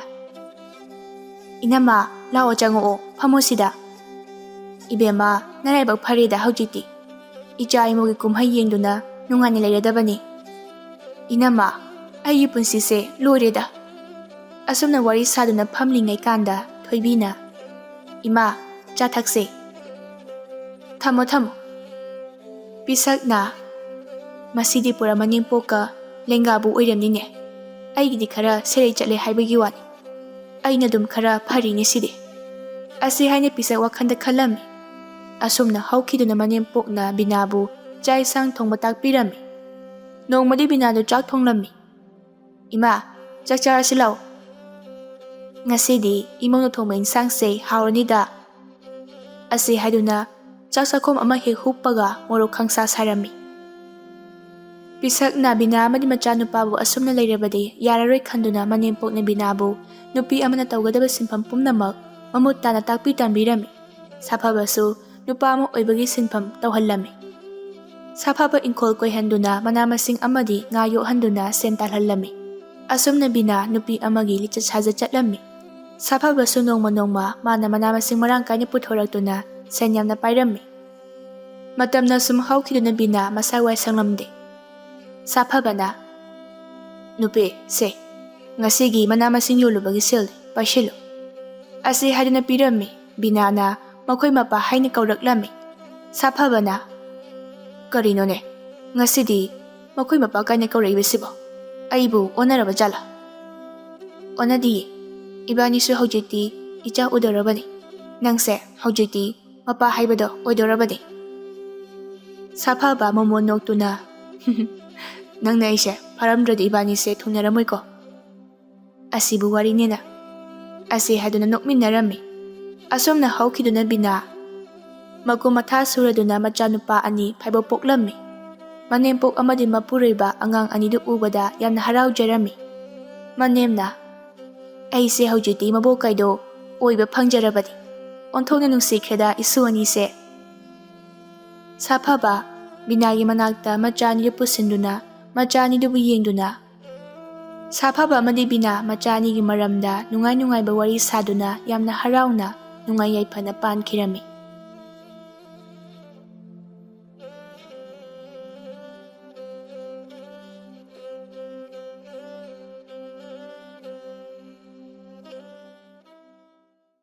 "ꯏꯅꯝꯃ, ꯂꯥꯛꯑꯣ ꯆꯪꯉꯛꯑꯣ, ꯐꯝꯃꯣ ꯁꯤꯗ꯫ ꯏꯕꯦꯝꯃ, ꯅꯔꯥꯏꯕꯛ ꯐꯔꯦꯗ ꯍꯧꯖꯤꯛꯇꯤ꯫ ꯏꯆꯥ ꯏꯃꯧꯒꯤ ꯀꯨꯝꯍꯩ ꯌꯦꯡꯗꯨꯅ ꯅꯨꯡꯉꯥꯏꯅ ꯂꯩꯔꯗꯕꯅꯤ꯫ ꯏꯅꯝꯃ, ꯑꯩꯒꯤ ꯄꯨꯟꯁꯤꯁꯦ ꯂꯣꯏꯔꯦꯗ." ꯑꯁꯨꯝꯅ ꯋꯥꯔꯤ ꯁꯥꯗꯨꯅ ꯐꯝꯂꯤꯉꯩ ꯀꯥꯟꯗ ꯊꯣꯏꯕꯤꯅ, "ꯏꯃꯥ, ꯆꯥ ꯊꯛꯁꯦ." "ꯊꯝꯃꯣ ꯊꯝꯃꯣ." ꯄꯤꯁꯛꯅ, "ꯃꯁꯤꯗꯤ ꯄꯨꯔꯥ ꯃꯅꯦꯝꯄꯣꯛꯀ ꯂꯦꯡꯒꯥꯕꯨ ꯑꯣꯏꯔꯝꯅꯤꯅꯦ꯫ ꯑꯩꯒꯤꯗꯤ ꯈꯔ ꯁꯦꯔꯩ ꯆꯠꯂꯦ ꯍꯥꯏꯕꯒꯤ ꯋꯥꯅꯤ꯫ ꯑꯩꯅ ꯑꯗꯨꯝ ꯈꯔ ꯐꯔꯤꯅꯦ ꯁꯤꯗꯤ." ꯑꯁꯤ ꯍꯥꯏꯅ ꯄꯤꯁꯛ ꯋꯥꯈꯟꯗ ꯈꯜꯂꯝꯃꯤ꯫ ꯑꯁꯨꯝꯅ ꯍꯧꯈꯤꯗꯨꯅ ꯃꯅꯦꯝꯄꯣꯛꯅ ꯕꯤꯅꯥꯕꯨ ꯆꯥꯛ ꯏꯟꯁꯥꯡ ꯊꯣꯡꯕ ꯇꯥꯛꯄꯤꯔꯝꯃꯤ꯫ ꯅꯣꯡꯃꯗꯤ ꯕꯤꯅꯥꯗꯨ ꯆꯥꯛ ꯊꯣꯡꯂꯝꯃꯤ꯫ "ꯏꯃꯥ, ꯆꯥꯛ ꯆꯥꯔꯁꯤ ꯂꯥꯛꯑꯣ. ꯉꯁꯤꯗꯤ ꯏꯃꯧꯅ ꯊꯣꯡꯕ ꯏꯟꯁꯥꯡꯁꯦ ꯍꯥꯎꯔꯅꯤꯗ." ꯑꯁꯤ ꯍꯥꯏꯗꯨꯅ ꯆꯥꯛ ꯆꯥꯈꯣꯝ ꯑꯃ ꯍꯦꯛ ꯍꯨꯞꯄꯒ ꯃꯣꯔꯣꯛ ꯈꯪꯁꯥ ꯁꯥꯔꯝꯃꯤ꯫ ꯄꯤꯁꯛꯅ ꯕꯤꯅꯥ ꯑꯃꯗꯤ ꯃꯆꯥꯅꯨꯄꯥꯕꯨ ꯑꯁꯨꯝꯅ ꯂꯩꯔꯕꯗꯤ ꯌꯥꯔꯔꯣꯏ ꯈꯟꯗꯨꯅ ꯃꯅꯦꯝꯄꯣꯛꯅ ꯕꯤꯅꯥꯕꯨ ꯅꯨꯄꯤ ꯑꯃꯅ ꯇꯧꯒꯗꯕ ꯁꯤꯟꯐꯝ ꯄꯨꯝꯅꯃꯛ ꯃꯃꯨꯠ ꯇꯥꯅ ꯇꯥꯛꯄꯤ ꯇꯝꯕꯤꯔꯝꯃꯤ꯫ ꯁꯥꯐꯕꯁꯨ ꯅꯨꯄꯥ ꯑꯃ ꯑꯣꯏꯕꯒꯤ ꯁꯤꯟꯐꯝ ꯇꯧꯍꯜꯂꯝꯃꯤ꯫ ꯁꯥꯐꯕ ꯏꯪꯈꯣꯜ ꯀꯣꯏꯍꯟꯗꯨꯅ ꯃꯅꯥ ꯃꯁꯤꯡ ꯑꯃꯗꯤ ꯉꯥ ꯌꯣꯛꯍꯟꯗꯨꯅ ꯁꯦꯟ ꯇꯥꯜꯍꯜꯂꯝꯃꯤ꯫ ꯑꯁꯨꯝꯅ ꯕꯤꯅꯥ ꯅꯨꯄꯤ ꯑꯃꯒꯤ ꯂꯤꯆꯠ ꯁꯥꯖꯠ ꯆꯠꯂꯝꯃꯤ꯫ ꯁꯥꯐꯕꯁꯨ ꯅꯣꯡꯃ ꯅꯣꯡꯃ ꯃꯥꯅ ꯃꯅꯥ ꯃꯁꯤꯡ ꯃꯔꯥꯡ ꯀꯥꯏꯅ ꯄꯨꯊꯣꯔꯛꯇꯨꯅ ꯁꯦꯟ ꯌꯥꯝꯅ ꯄꯥꯏꯔꯝꯃꯤ꯫ ꯃꯇꯝꯅ ꯁꯨꯝ ꯍꯧꯈꯤꯗꯨꯅ ꯕꯤꯅꯥ ꯃꯁꯥ ꯋꯥꯏ ꯁꯪꯂꯝꯗꯦ꯫ ꯁꯥꯐꯕꯅ, "ꯅꯨꯄꯤ, ꯁꯦ, ꯉꯁꯤꯒꯤ ꯃꯅꯥ ꯃꯁꯤꯡ ꯌꯣꯜꯂꯨꯕꯒꯤ ꯁꯦꯜ ꯄꯥꯏꯁꯤꯜꯂꯨ." ꯑꯁꯤ ꯍꯥꯏꯗꯨꯅ ꯄꯤꯔꯝꯃꯤ꯫ ꯕꯤꯅꯥꯅ ꯃꯈꯣꯏ ꯃꯄꯥ ꯍꯥꯏꯅ ꯀꯧꯔꯛꯂꯝꯃꯤ꯫ ꯁꯥꯐꯕꯅ, "ꯀꯔꯤꯅꯣꯅꯦ, ꯉꯁꯤꯗꯤ ꯃꯈꯣꯏ ꯃꯄꯥ ꯀꯥꯏꯅ ꯀꯧꯔꯛꯏꯕꯁꯤꯕꯣ? ꯑꯩꯕꯨ ꯑꯣꯟꯅꯔꯕ ꯖꯥꯠꯂꯥ?" "ꯑꯣꯟꯅꯗꯤꯌꯦ, ꯏꯕꯥꯅꯤꯁꯨ ꯍꯧꯖꯤꯛꯇꯤ ꯏꯆꯥ ꯎꯗꯧꯔꯕꯅꯤ꯫ ꯅꯪꯁꯦ ꯍꯧꯖꯤꯛꯇꯤ ꯃꯄꯥ ꯍꯥꯏꯕꯗꯣ ꯑꯣꯏꯗꯧꯔꯕꯅꯤ." ꯁꯥꯐꯕ ꯃꯣꯃꯣꯟ ꯅꯣꯛꯇꯨꯅ, "ꯅꯪꯅ ꯑꯩꯁꯦ ꯐꯥꯔꯝꯗ꯭ꯔꯗꯤ ꯏꯕꯥꯅꯤꯁꯦ ꯊꯨꯡꯅꯔꯝꯃꯣꯏꯀꯣ? ꯑꯁꯤꯕꯨ ꯋꯥꯔꯤꯅꯦꯅ." ꯑꯁꯤ ꯍꯥꯏꯗꯨꯅ ꯅꯣꯛꯃꯤꯟꯅꯔꯝꯃꯤ꯫ ꯑꯁꯨꯝꯅ ꯍꯧꯈꯤꯗꯨꯅ ꯕꯤꯅꯥ ꯃꯀꯨ ꯃꯊꯥ ꯁꯨꯔꯗꯨꯅ ꯃꯆꯥꯅꯨꯄꯥ ꯑꯅꯤ ꯐꯥꯏꯕꯣꯛ ꯄꯣꯛꯂꯝꯃꯤ꯫ ꯃꯅꯦꯝꯄꯣꯛ ꯑꯃꯗꯤ ꯃꯄꯨꯔꯣꯏꯕ ꯑꯉꯥꯡ ꯑꯅꯤꯗꯨ ꯎꯕꯗ ꯌꯥꯝꯅ ꯍꯔꯥꯎꯖꯔꯝꯃꯤ꯫ ꯃꯅꯦꯝꯅ, "ꯑꯩꯁꯦ ꯍꯧꯖꯤꯛꯇꯤ ꯃꯕꯣꯛ ꯀꯥꯏꯗꯣ ꯑꯣꯏꯕ ꯐꯪꯖꯔꯕꯅꯤ꯫ ꯑꯣꯟꯊꯣꯛꯅ ꯅꯨꯡꯁꯤꯈ꯭ꯔꯦꯗ ꯏꯁꯨ ꯑꯅꯤꯁꯦ." ꯁꯥꯐꯕ ꯕꯤꯅꯥꯒꯤ ꯃꯅꯥꯛꯇ ꯃꯆꯥ ꯑꯅꯤꯗꯨ ꯄꯨꯁꯤꯟꯗꯨꯅ ꯃꯆꯥ ꯑꯅꯤꯗꯨꯕꯨ ꯌꯦꯡꯗꯨꯅ ꯁꯥꯐꯕ ꯑꯃꯗꯤ ꯕꯤꯅꯥ ꯃꯆꯥ ꯑꯅꯤꯒꯤ ꯃꯔꯝꯗ ꯅꯨꯡꯉꯥꯏ ꯅꯨꯡꯉꯥꯏꯕ ꯋꯥꯔꯤ ꯁꯥꯗꯨꯅ ꯌꯥꯝꯅ ꯍꯔꯥꯎꯅ ꯅꯨꯡꯉꯥꯏ ꯌꯥꯏꯐꯅ ꯄꯥꯟꯈꯤꯔꯝꯃꯤ꯫